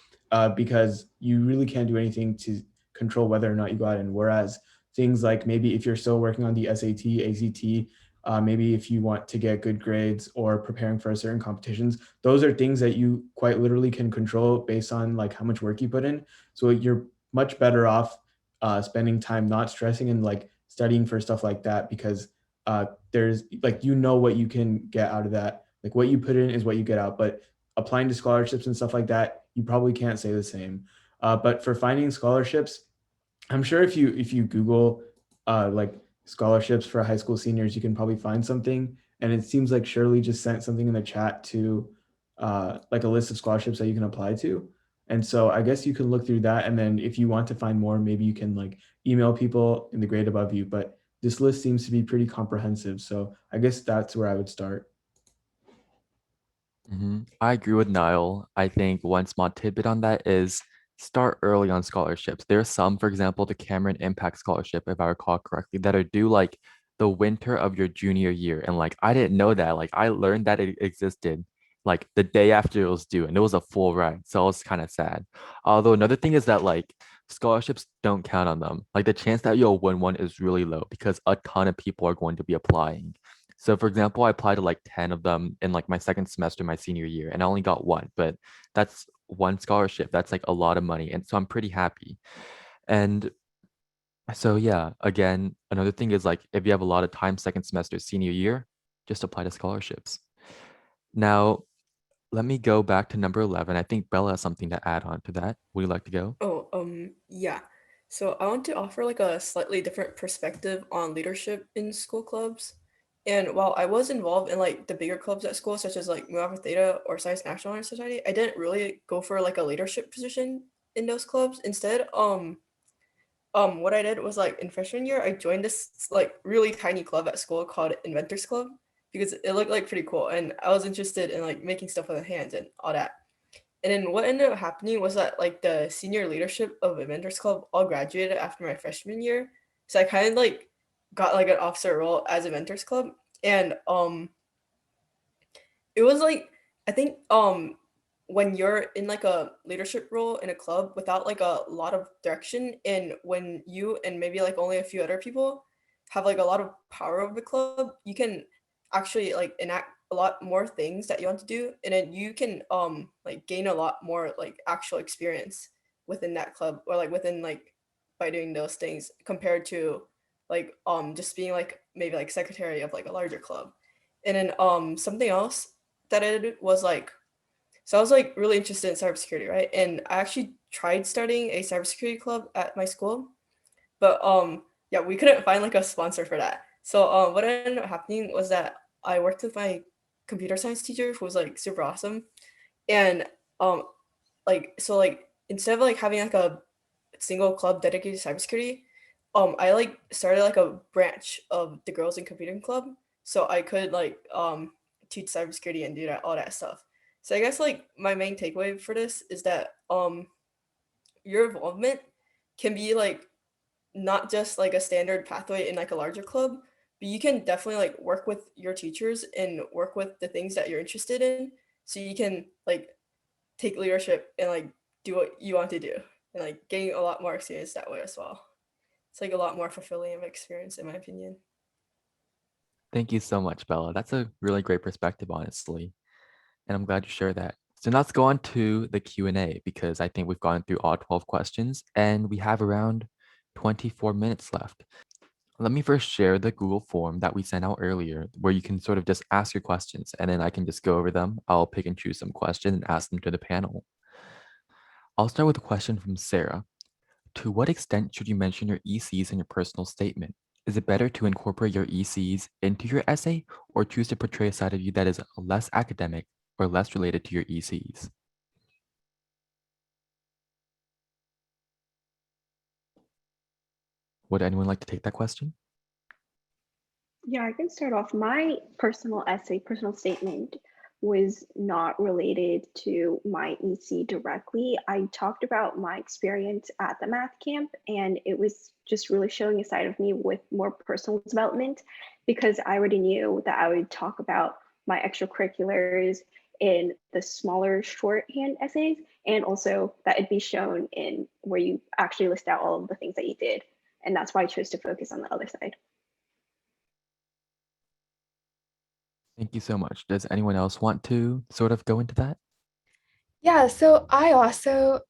Speaker 6: because you really can't do anything to control whether or not you got in. Whereas things like maybe if you're still working on the SAT, ACT, maybe if you want to get good grades or preparing for certain competitions, those are things that you quite literally can control based on like how much work you put in. So you're much better off spending time not stressing and like studying for stuff like that, because there's like, you know, what you can get out of that. Like what you put in is what you get out. But applying to scholarships and stuff like that, you probably can't say the same. But for finding scholarships, I'm sure if you Google like scholarships for high school seniors, you can probably find something. And it seems like Shirley just sent something in the chat to like a list of scholarships that you can apply to. And so I guess you can look through that. And then if you want to find more, maybe you can like email people in the grade above you. But this list seems to be pretty comprehensive. So I guess that's where I would start.
Speaker 1: I agree with Niall. I think one small tidbit on that is start early on scholarships. There's some, for example, the Cameron Impact Scholarship, if I recall correctly, that are due like the winter of your junior year. And like I didn't know that. Like I learned that it existed like the day after it was due, and it was a full ride. So I was kind of sad. Although another thing is that like scholarships don't count on them. Like the chance that you'll win one is really low because a ton of people are going to be applying. So for example, I applied to like 10 of them in like my second semester, my senior year, and I only got one, but that's one scholarship. That's like a lot of money. And so I'm pretty happy. And so yeah, again, another thing is like if you have a lot of time second semester, senior year, just apply to scholarships. Now, let me go back to number 11. I think Bella has something to add on to that. Would you like to go?
Speaker 4: Oh, yeah. So I want to offer like a slightly different perspective on leadership in school clubs. And while I was involved in like the bigger clubs at school, such as like Mu Alpha Theta or Science National Honor Society, I didn't really go for like a leadership position in those clubs. Instead, what I did was like in freshman year, I joined this like really tiny club at school called Inventors Club because it looked like pretty cool, and I was interested in like making stuff with my hands and all that. And then what ended up happening was that like the senior leadership of Inventors Club all graduated after my freshman year. So I kind of like got like an officer role as Inventors Club. And it was like I think when you're in like a leadership role in a club without like a lot of direction, and when you and maybe like only a few other people have like a lot of power over the club, you can actually like enact a lot more things that you want to do, and then you can like gain a lot more like actual experience within that club, or like within like by doing those things compared to like just being like maybe like secretary of like a larger club. And then something else that I did was like, so I was like really interested in cybersecurity, right? And I actually tried starting a cybersecurity club at my school, but yeah, we couldn't find like a sponsor for that. So what ended up happening was that I worked with my computer science teacher who was like super awesome. And um like so like instead of like having like a single club dedicated to cybersecurity, I like started like a branch of the girls in computing club, so I could like teach cybersecurity and do that all that stuff. So I guess like my main takeaway for this is that your involvement can be like not just like a standard pathway in like a larger club, but you can definitely like work with your teachers and work with the things that you're interested in, so you can like take leadership and like do what you want to do, and like gain a lot more experience that way as well. It's like a lot more fulfilling of experience in my opinion.
Speaker 1: Thank you so much, Bella. That's a really great perspective, honestly. And I'm glad you shared that. So now let's go on to the Q&A because I think we've gone through all 12 questions and we have around 24 minutes left. Let me first share the Google form that we sent out earlier where you can sort of just ask your questions and then I can just go over them. I'll pick and choose some questions and ask them to the panel. I'll start with a question from Sarah. To what extent should you mention your ECs in your personal statement? Is it better to incorporate your ECs into your essay or choose to portray a side of you that is less academic or less related to your ECs? Would anyone like to take that question?
Speaker 3: Yeah, I can start off my personal essay, personal statement. was not related to my EC directly. I talked about my experience at the math camp, and it was just really showing a side of me with more personal development, because I already knew that I would talk about my extracurriculars in the smaller shorthand essays, and also that it'd be shown in where you actually list out all of the things that you did. And that's why I chose to focus on the other side.
Speaker 1: Thank you so much. Does anyone else want to sort of go into that?
Speaker 2: Yeah, so I also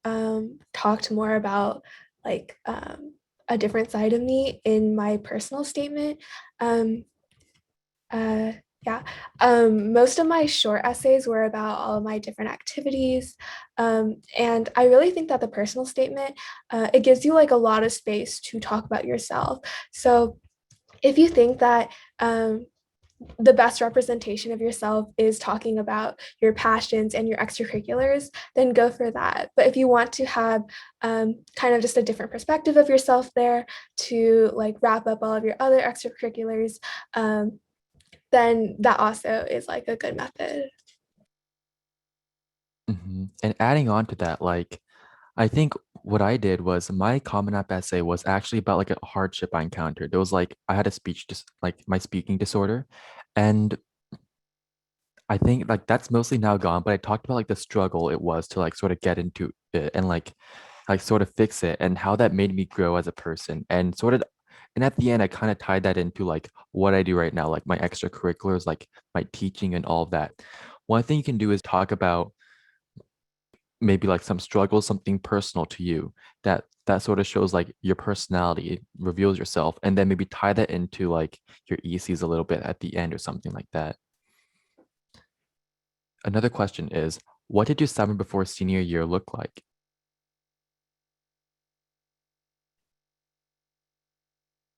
Speaker 2: talked more about like a different side of me in my personal statement. Um, uh, yeah, most of my short essays were about all of my different activities. And I really think that the personal statement, it gives you like a lot of space to talk about yourself. So if you think that the best representation of yourself is talking about your passions and your extracurriculars, then go for that. But if you want to have kind of just a different perspective of yourself there to like wrap up all of your other extracurriculars, then that also is like a good method.
Speaker 1: And adding on to that, like, I think what I did was my Common App essay was actually about like a hardship I encountered. There was like I had a speech just like my speaking disorder, and I think like that's mostly now gone. But I talked about like the struggle it was to like sort of get into it and like sort of fix it and how that made me grow as a person and sort of. And at the end, I kind of tied that into like what I do right now, like my extracurriculars, like my teaching and all of that. One thing you can do is talk about maybe like some struggle, something personal to you that sort of shows like your personality, it reveals yourself, and then maybe tie that into like your ECs a little bit at the end or something like that. Another question is, what did your summer before senior year look like?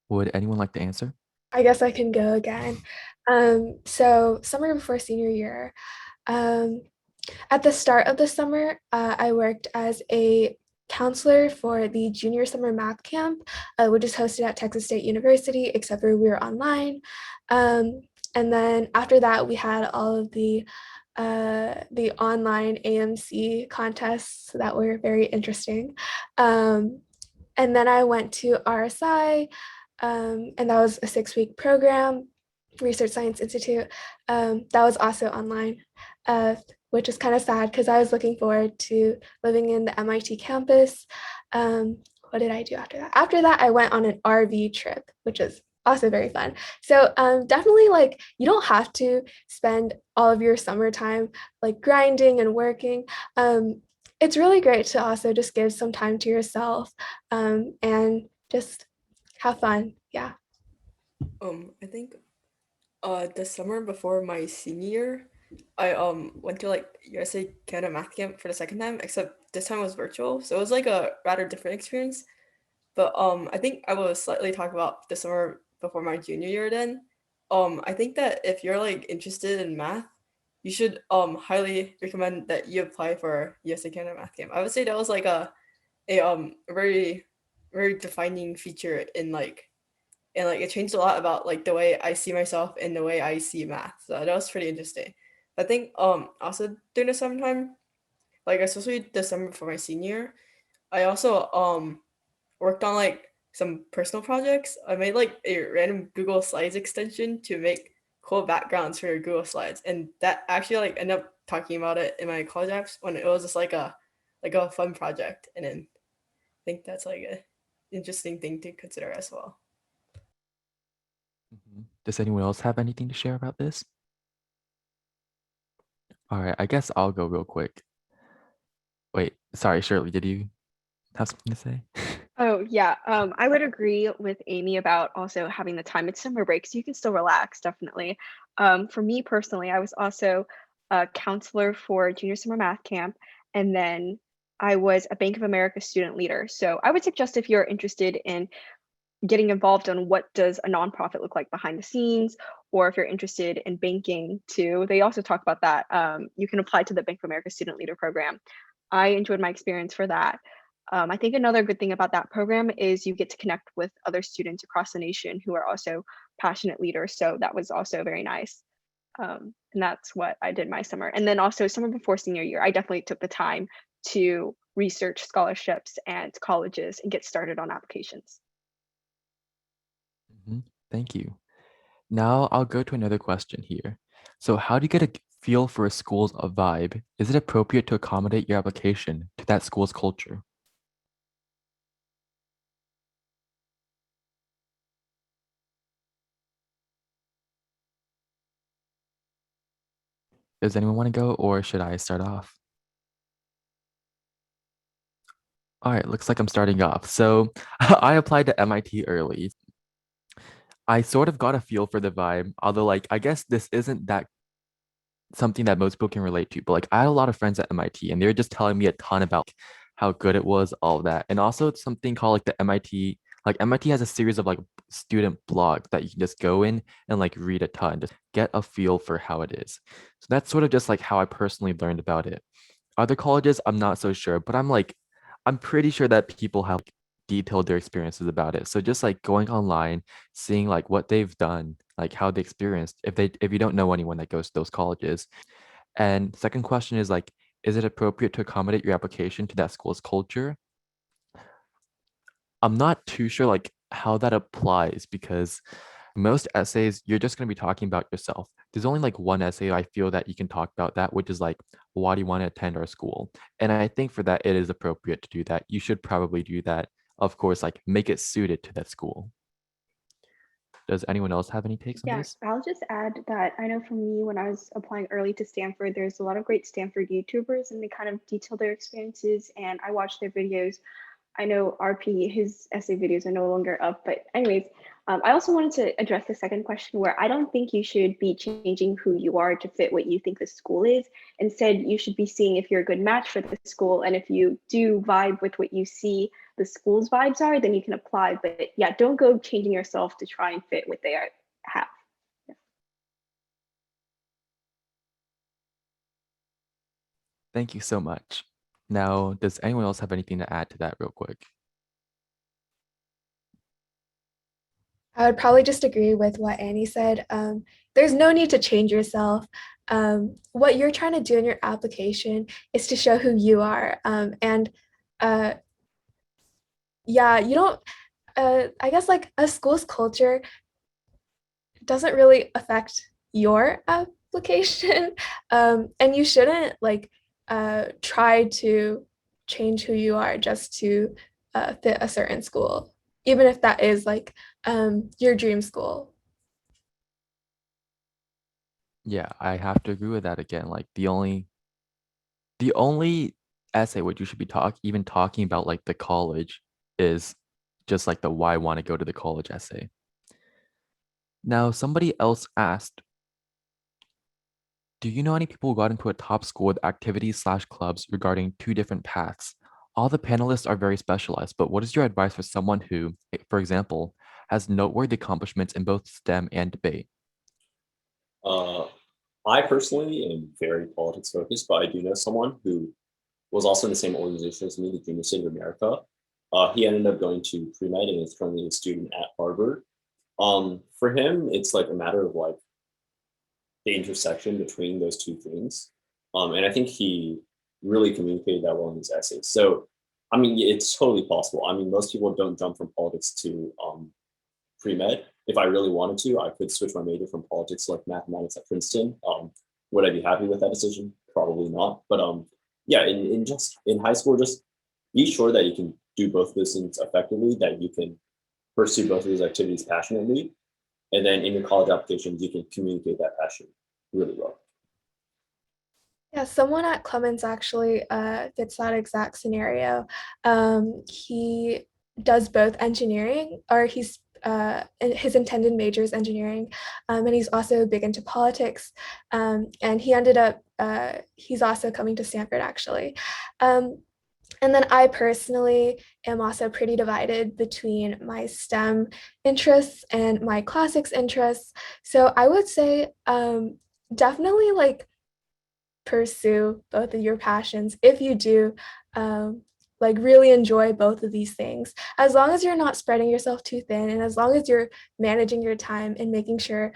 Speaker 1: Would anyone like to answer?
Speaker 2: I guess I can go again. So summer before senior year, um, at the start of the summer, I worked as a counselor for the junior summer math camp, which is hosted at Texas State University, except for we were online. And then after that, we had all of the online AMC contests that were very interesting. And then I went to RSI, and that was a 6-week program, Research Science Institute. That was also online, which is kind of sad because I was looking forward to living in the MIT campus. What did I do after that? After that, I went on an RV trip, which is also very fun. So definitely like you don't have to spend all of your summertime like grinding and working. It's really great to also just give some time to yourself and just have fun. Yeah.
Speaker 4: I think the summer before my senior year, I went to like USA Canada Math Camp for the second time, except this time was virtual, so it was like a rather different experience. But I think I will slightly talk about the summer before my junior year then. I think that if you're like interested in math, you should highly recommend that you apply for USA Canada Math Camp. I would say that was like a very very defining feature in like, and like it changed a lot about like the way I see myself and the way I see math. So that was pretty interesting. I think also during the summertime, like especially the summer before my senior, I also worked on like some personal projects. I made like a random Google Slides extension to make cool backgrounds for your Google Slides, and that actually like ended up talking about it in my college apps when it was just like a fun project. And then I think that's like a interesting thing to consider as well.
Speaker 1: Does anyone else have anything to share about this? All right, I guess I'll go real quick. Wait, sorry, Shirley, did you have something to say?
Speaker 9: Oh, yeah. I would agree with Amy about also having the time. It's summer break, so you can still relax, definitely. For me personally, I was also a counselor for junior summer math camp, and then I was a Bank of America student leader. So I would suggest if you're interested in getting involved on what does a nonprofit look like behind the scenes, or if you're interested in banking too, they also talk about that. You can apply to the Bank of America Student Leader Program. I enjoyed my experience for that. I think another good thing about that program is you get to connect with other students across the nation who are also passionate leaders. So that was also very nice. And that's what I did my summer. And then also summer before senior year, I definitely took the time to research scholarships and colleges and get started on applications.
Speaker 1: Thank you. Now I'll go to another question here. So how do you get a feel for a school's vibe? Is it appropriate to accommodate your application to that school's culture? Does anyone want to go, or should I start off? All right, looks like I'm starting off. So I applied to MIT early. I sort of got a feel for the vibe, although like I guess this isn't that something that most people can relate to. But like I had a lot of friends at MIT and they were just telling me a ton about how good it was, all of that. And also it's something called like the MIT, like MIT has a series of like student blogs that you can just go in and like read a ton, just get a feel for how it is. So that's sort of just like how I personally learned about it. Other colleges, I'm not so sure, but I'm pretty sure that people have detailed their experiences about it. So just like going online, seeing like what they've done, like how they experienced, if you don't know anyone that goes to those colleges. And second question is like, is it appropriate to accommodate your application to that school's culture? I'm not too sure like how that applies because most essays you're just going to be talking about yourself. There's only like one essay I feel that you can talk about that, which is like, why do you want to attend our school? And I think for that it is appropriate to do that. You should probably do that. Of course, like make it suited to that school. Does anyone else have any takes on
Speaker 3: Yeah,
Speaker 1: this?
Speaker 3: I'll just add that I know for me, when I was applying early to Stanford, there's a lot of great Stanford YouTubers and they kind of detail their experiences and I watch their videos. I know RP, his essay videos are no longer up, but anyways, I also wanted to address the second question where I don't think you should be changing who you are to fit what you think the school is. Instead, you should be seeing if you're a good match for the school. And if you do vibe with what you see the school's vibes are, then you can apply. But yeah, don't go changing yourself to try and fit what they have.
Speaker 1: Thank you so much. Now, does anyone else have anything to add to that real quick?
Speaker 2: I would probably just agree with what Annie said. There's no need to change yourself. What you're trying to do in your application is to show who you are. And yeah, you don't, I guess like a school's culture doesn't really affect your application. And you shouldn't like try to change who you are just to fit a certain school, even if that is like your dream school.
Speaker 1: Yeah, I have to agree with that again. Like the only essay which you should be even talking about like the college is just like the why I want to go to the college essay. Now, somebody else asked, do you know any people who got into a top school with activities/clubs regarding two different paths? All the panelists are very specialized, but what is your advice for someone who, for example, has noteworthy accomplishments in both STEM and debate?
Speaker 5: Uh, I personally am very politics focused, but I do know someone who was also in the same organization as me, the Junior State of America. He ended up going to pre-med and is currently a student at Harvard. For him, it's like a matter of like the intersection between those two things. And I think he really communicated that well in his essays. So, I mean, it's totally possible. I mean, most people don't jump from politics to pre-med. If I really wanted to, I could switch my major from politics to like mathematics at Princeton. Would I be happy with that decision? Probably not. But yeah, in high school, just be sure that you can do both of those things effectively, that you can pursue both of those activities passionately. And then in your college applications, you can communicate that passion really well.
Speaker 2: Yeah, someone at Clemens actually fits that exact scenario. He does both engineering, or his intended major is engineering, and he's also big into politics. And he ended up, he's also coming to Stanford actually. And then I personally am also pretty divided between my STEM interests and my classics interests. So I would say definitely like pursue both of your passions if you do like really enjoy both of these things, as long as you're not spreading yourself too thin and as long as you're managing your time and making sure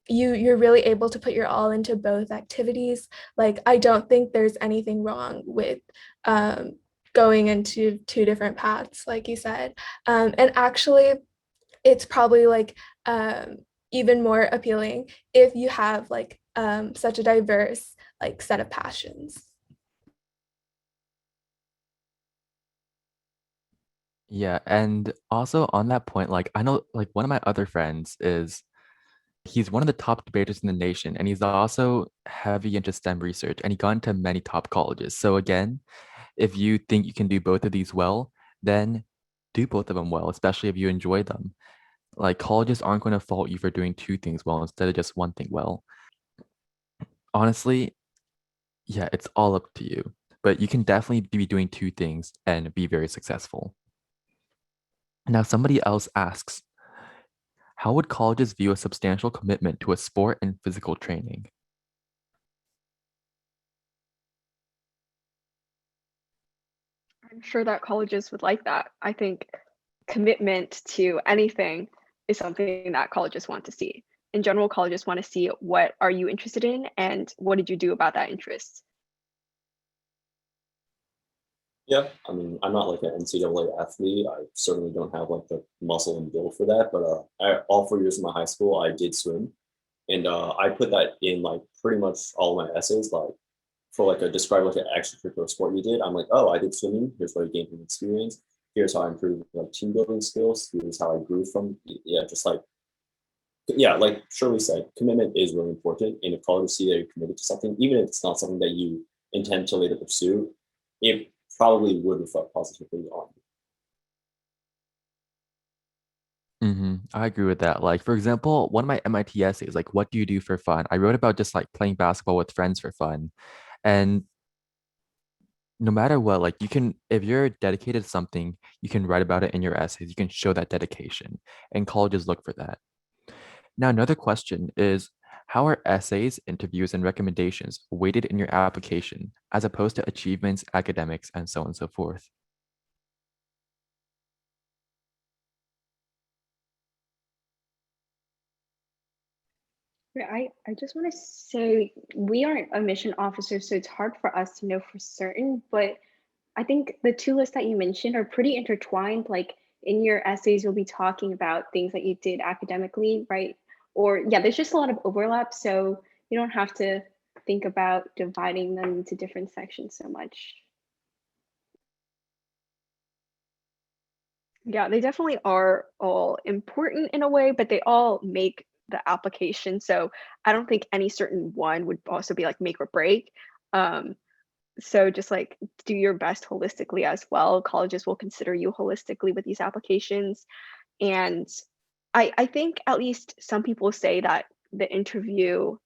Speaker 2: you're really able to put your all into both activities. Like, I don't think there's anything wrong with going into two different paths, like you said. And actually, it's probably like even more appealing if you have like such a diverse like set of passions.
Speaker 1: Yeah, and also on that point, like I know like one of my other friends is he's one of the top debaters in the nation, and he's also heavy into STEM research, and he got into many top colleges. So again, if you think you can do both of these well, then do both of them well, especially if you enjoy them. Like colleges aren't going to fault you for doing two things well instead of just one thing well. Honestly, yeah, it's all up to you. But you can definitely be doing two things and be very successful. Now, somebody else asks, how would colleges view a substantial commitment to a sport and physical training?
Speaker 9: I'm sure that colleges would like that. I think commitment to anything is something that colleges want to see. In general, colleges want to see what are you interested in and what did you do about that interest.
Speaker 5: Yeah, I mean, I'm not like an NCAA athlete. I certainly don't have like the muscle and build for that. But all 4 years of my high school, I did swim, and I put that in like pretty much all of my essays. Like for like a describe like an extracurricular sport you did. I'm like, oh, I did swimming. Here's what I gained from experience. Here's how I improved like team building skills. Here's how I grew from yeah, just like yeah, like Shirley said, commitment is really important. And if colleges see that you're committed to something, even if it's not something that you intend to later pursue, it probably would reflect positively on you.
Speaker 1: I agree with that. Like, for example, one of my MIT essays, like, what do you do for fun? I wrote about just like playing basketball with friends for fun. And no matter what, like, you can, if you're dedicated to something, you can write about it in your essays. You can show that dedication, and colleges look for that. Now, another question is, how are essays, interviews, and recommendations weighted in your application as opposed to achievements, academics, and so on and so forth?
Speaker 3: Yeah, I just want to say we aren't admission officers, so it's hard for us to know for certain, but I think the two lists that you mentioned are pretty intertwined. Like in your essays, you'll be talking about things that you did academically, right? Or yeah, there's just a lot of overlap, so you don't have to think about dividing them into different sections so much.
Speaker 9: Yeah, they definitely are all important in a way, but they all make the application. So I don't think any certain one would also be like make or break. Um, so just like do your best holistically as well. Colleges will consider you holistically with these applications. And I think at least some people say that the interview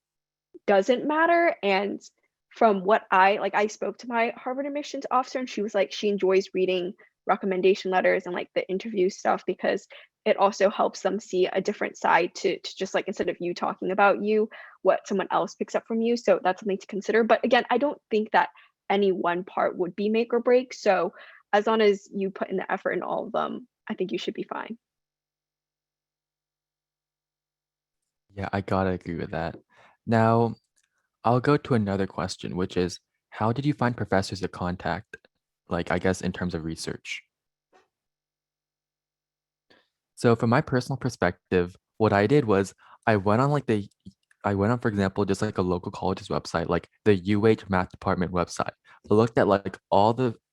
Speaker 9: doesn't matter. And from what I spoke to my Harvard admissions officer and she was like, she enjoys reading recommendation letters and like the interview stuff because it also helps them see a different side to just like instead of you talking about you, what someone else picks up from you. So that's something to consider. But again, I don't think that any one part would be make or break. So as long as you put in the effort in all of them, I think you should be fine.
Speaker 1: Yeah, I gotta agree with that. Now, I'll go to another question, which is, how did you find professors to contact, like, I guess, in terms of research? So from my personal perspective, what I did was I went on, for example, just like a local college's website, like the UH math department website. I looked at like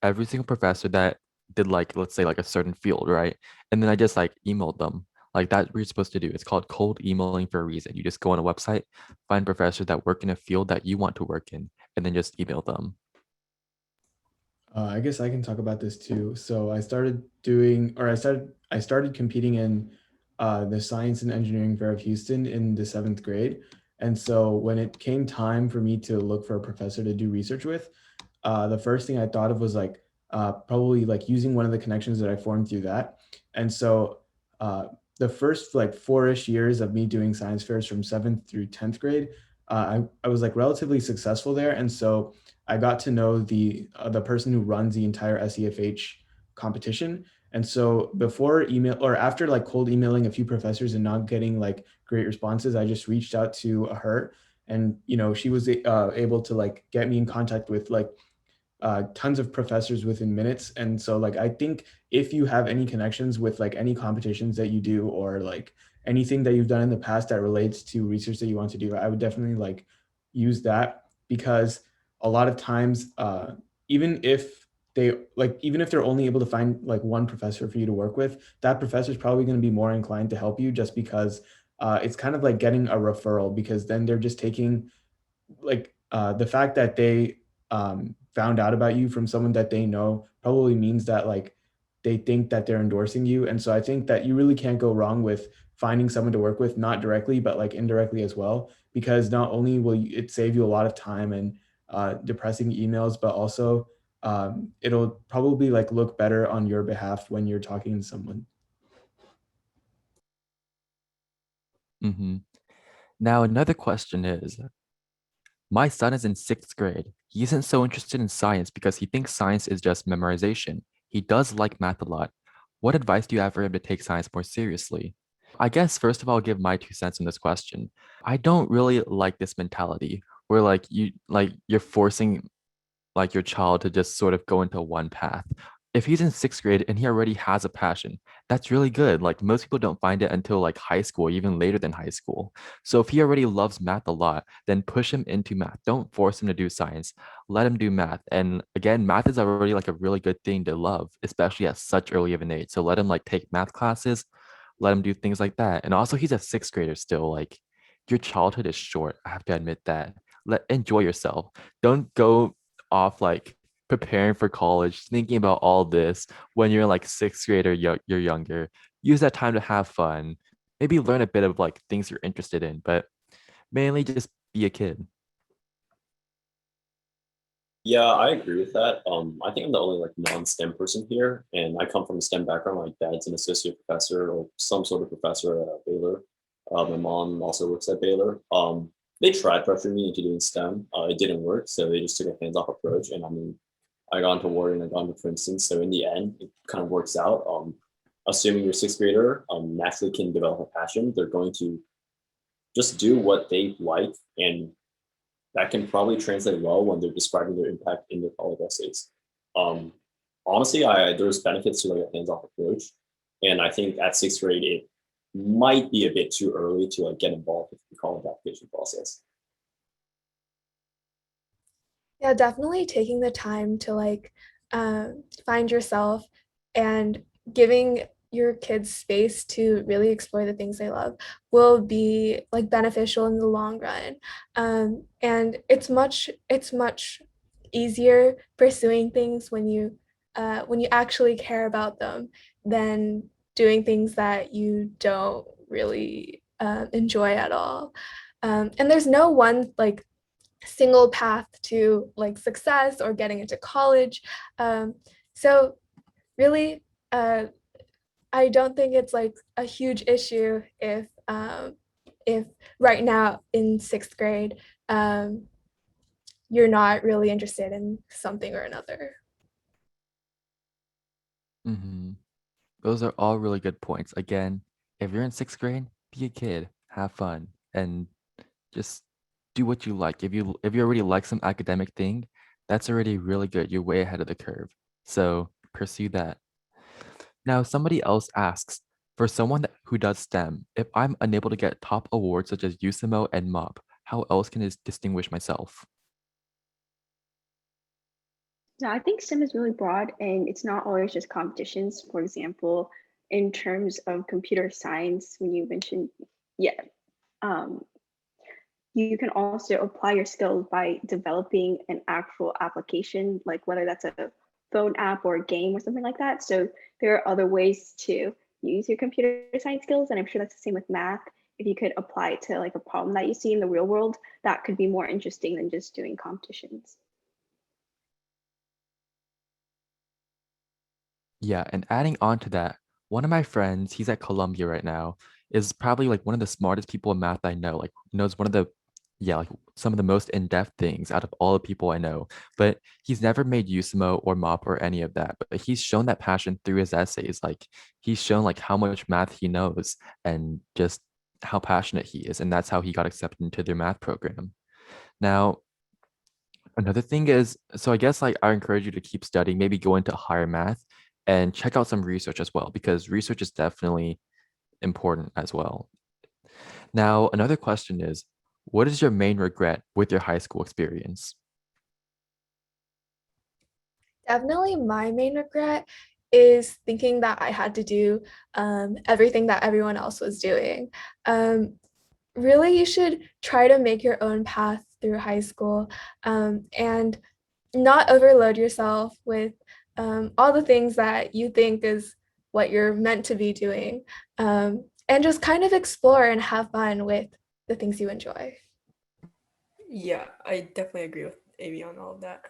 Speaker 1: every single professor that did like, let's say like a certain field, right? And then I just like emailed them. Like that's what you're supposed to do. It's called cold emailing for a reason. You just go on a website, find professors that work in a field that you want to work in, and then just email them.
Speaker 6: I guess I can talk about this too. So I started doing, or I started competing in the Science and Engineering Fair of Houston in the 7th grade. And so when it came time for me to look for a professor to do research with, the first thing I thought of was like probably like using one of the connections that I formed through that. And so the first like 4-ish years of me doing science fairs from 7th through 10th grade, I was like relatively successful there. And so I got to know the person who runs the entire SEFH competition. And so before email or after like cold emailing a few professors and not getting like great responses, I just reached out to her, and she was able to like get me in contact with like tons of professors within minutes. And so like I think if you have any connections with like any competitions that you do, or like anything that you've done in the past that relates to research that you want to do, I would definitely like use that, because a lot of times even if even if they're only able to find like one professor for you to work with, that professor is probably going to be more inclined to help you, just because it's kind of like getting a referral, because then they're just taking like the fact that they found out about you from someone that they know probably means that like they think that they're endorsing you. And so I think that you really can't go wrong with finding someone to work with, not directly but like indirectly as well, because not only will it save you a lot of time and depressing emails, but also it'll probably like look better on your behalf when you're talking to someone.
Speaker 1: Now, another question is, my son is in 6th grade. He isn't so interested in science because he thinks science is just memorization. He does like math a lot. What advice do you have for him to take science more seriously? I guess first of all, I'll give my 2 cents on this question. I don't really like this mentality where you're forcing like your child to just sort of go into one path. If he's in 6th grade and he already has a passion, that's really good. Like most people don't find it until like high school, even later than high school. So if he already loves math a lot, then push him into math. Don't force him to do science. Let him do math. And again, math is already like a really good thing to love, especially at such early of an age. So let him like take math classes, let him do things like that. And also he's a 6th grader still. Like your childhood is short. I have to admit that. Enjoy yourself. Don't go off like preparing for college, thinking about all this when you're like 6th grade or you're younger. Use that time to have fun. Maybe learn a bit of like things you're interested in, but mainly just be a kid.
Speaker 5: Yeah, I agree with that. I think I'm the only like non-STEM person here, and I come from a STEM background. My dad's an associate professor or some sort of professor at Baylor. My mom also works at Baylor. They tried pressuring me into doing STEM. It didn't work, so they just took a hands-off approach. And I mean, I got into Wharton, I got into Princeton, so in the end, it kind of works out. Assuming your 6th grader naturally can develop a passion, they're going to just do what they like, and that can probably translate well when they're describing their impact in their college essays. Um, Honestly, there's benefits to like a hands-off approach, and I think at 6th grade it might be a bit too early to like get involved with the college application process.
Speaker 2: Yeah, definitely taking the time to like find yourself and giving your kids space to really explore the things they love will be like beneficial in the long run. And it's much easier pursuing things when you actually care about them than doing things that you don't really enjoy at all. And there's no one like single path to like success or getting into college. So really, I don't think it's like a huge issue if right now in 6th grade you're not really interested in something or another.
Speaker 1: hmm Those are all really good points. Again, if you're in 6th grade, be a kid, have fun, and just do what you like. If you already like some academic thing, that's already really good. You're way ahead of the curve. So pursue that. Now, somebody else asks, for someone who does STEM, if I'm unable to get top awards such as USMO and MOP, how else can I distinguish myself?
Speaker 3: Yeah, I think STEM is really broad and it's not always just competitions. For example, in terms of computer science, when you mentioned, yeah, um, you can also apply your skills by developing an actual application, like whether that's a phone app or a game or something like that. So there are other ways to use your computer science skills. And I'm sure that's the same with math. If you could apply it to like a problem that you see in the real world, that could be more interesting than just doing competitions.
Speaker 1: Yeah, and adding on to that, one of my friends, he's at Columbia right now, is probably like one of the smartest people in math I know. Like knows one of the yeah, like some of the most in-depth things out of all the people I know. But he's never made USMO or MOP or any of that. But he's shown that passion through his essays. Like he's shown like how much math he knows and just how passionate he is. And that's how he got accepted into their math program. Now, another thing is, so I guess like I encourage you to keep studying, maybe go into higher math and check out some research as well, because research is definitely important as well. Now, another question is, what is your main regret with your high school experience?
Speaker 2: Definitely my main regret is thinking that I had to do everything that everyone else was doing. Really, you should try to make your own path through high school and not overload yourself with all the things that you think is what you're meant to be doing, and just kind of explore and have fun with the things you enjoy.
Speaker 4: Yeah, I definitely agree with Avi on all of that.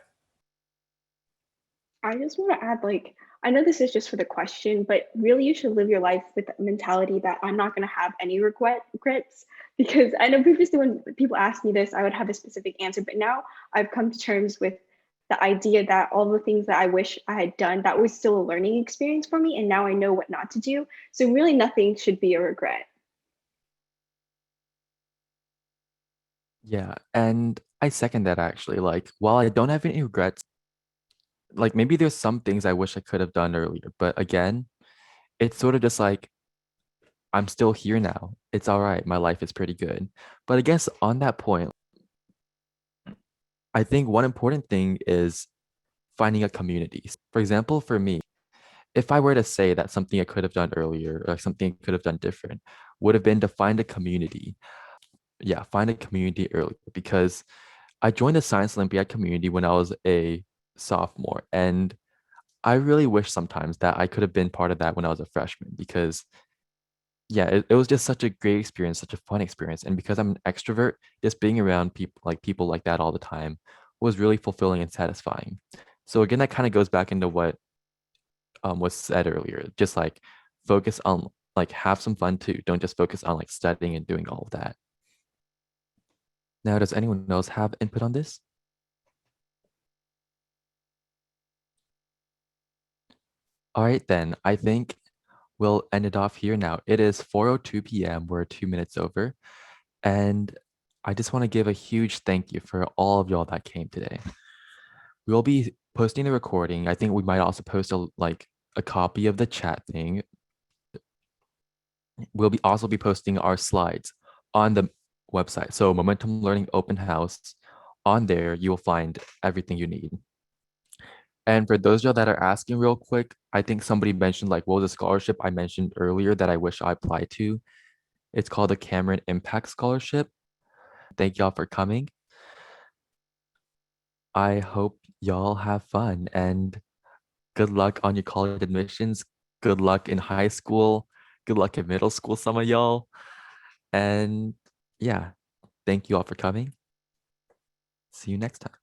Speaker 3: I just want to add, like, I know this is just for the question, but really you should live your life with the mentality that I'm not going to have any regrets. Because I know previously when people asked me this, I would have a specific answer, but now I've come to terms with the idea that all the things that I wish I had done, that was still a learning experience for me. And now I know what not to do. So really nothing should be a regret.
Speaker 1: Yeah, and I second that actually. Like, while I don't have any regrets, like maybe there's some things I wish I could have done earlier, but again, it's sort of just like I'm still here now. It's all right. My life is pretty good. But I guess on that point, I think one important thing is finding a community. For example, for me, if I were to say that something I could have done earlier or something I could have done different, would have been to find a community. Yeah, find a community earlier, because I joined the Science Olympiad community when I was a sophomore. And I really wish sometimes that I could have been part of that when I was a freshman, because yeah, it was just such a great experience, such a fun experience. And because I'm an extrovert, just being around people like that all the time was really fulfilling and satisfying. So again, that kind of goes back into what was said earlier. Just like focus on like have some fun too. Don't just focus on like studying and doing all of that. Now, does anyone else have input on this? All right, then. I think we'll end it off here now. It is 4:02 p.m. We're 2 minutes over. And I just want to give a huge thank you for all of y'all that came today. We'll be posting the recording. I think we might also post a copy of the chat thing. We'll be also be posting our slides on the website. So Momentum Learning Open House, on there, you will find everything you need. And for those of y'all that are asking real quick, I think somebody mentioned like, what was a scholarship I mentioned earlier that I wish I applied to? It's called the Cameron Impact Scholarship. Thank y'all for coming. I hope y'all have fun and good luck on your college admissions. Good luck in high school. Good luck in middle school, some of y'all. And yeah, thank you all for coming. See you next time.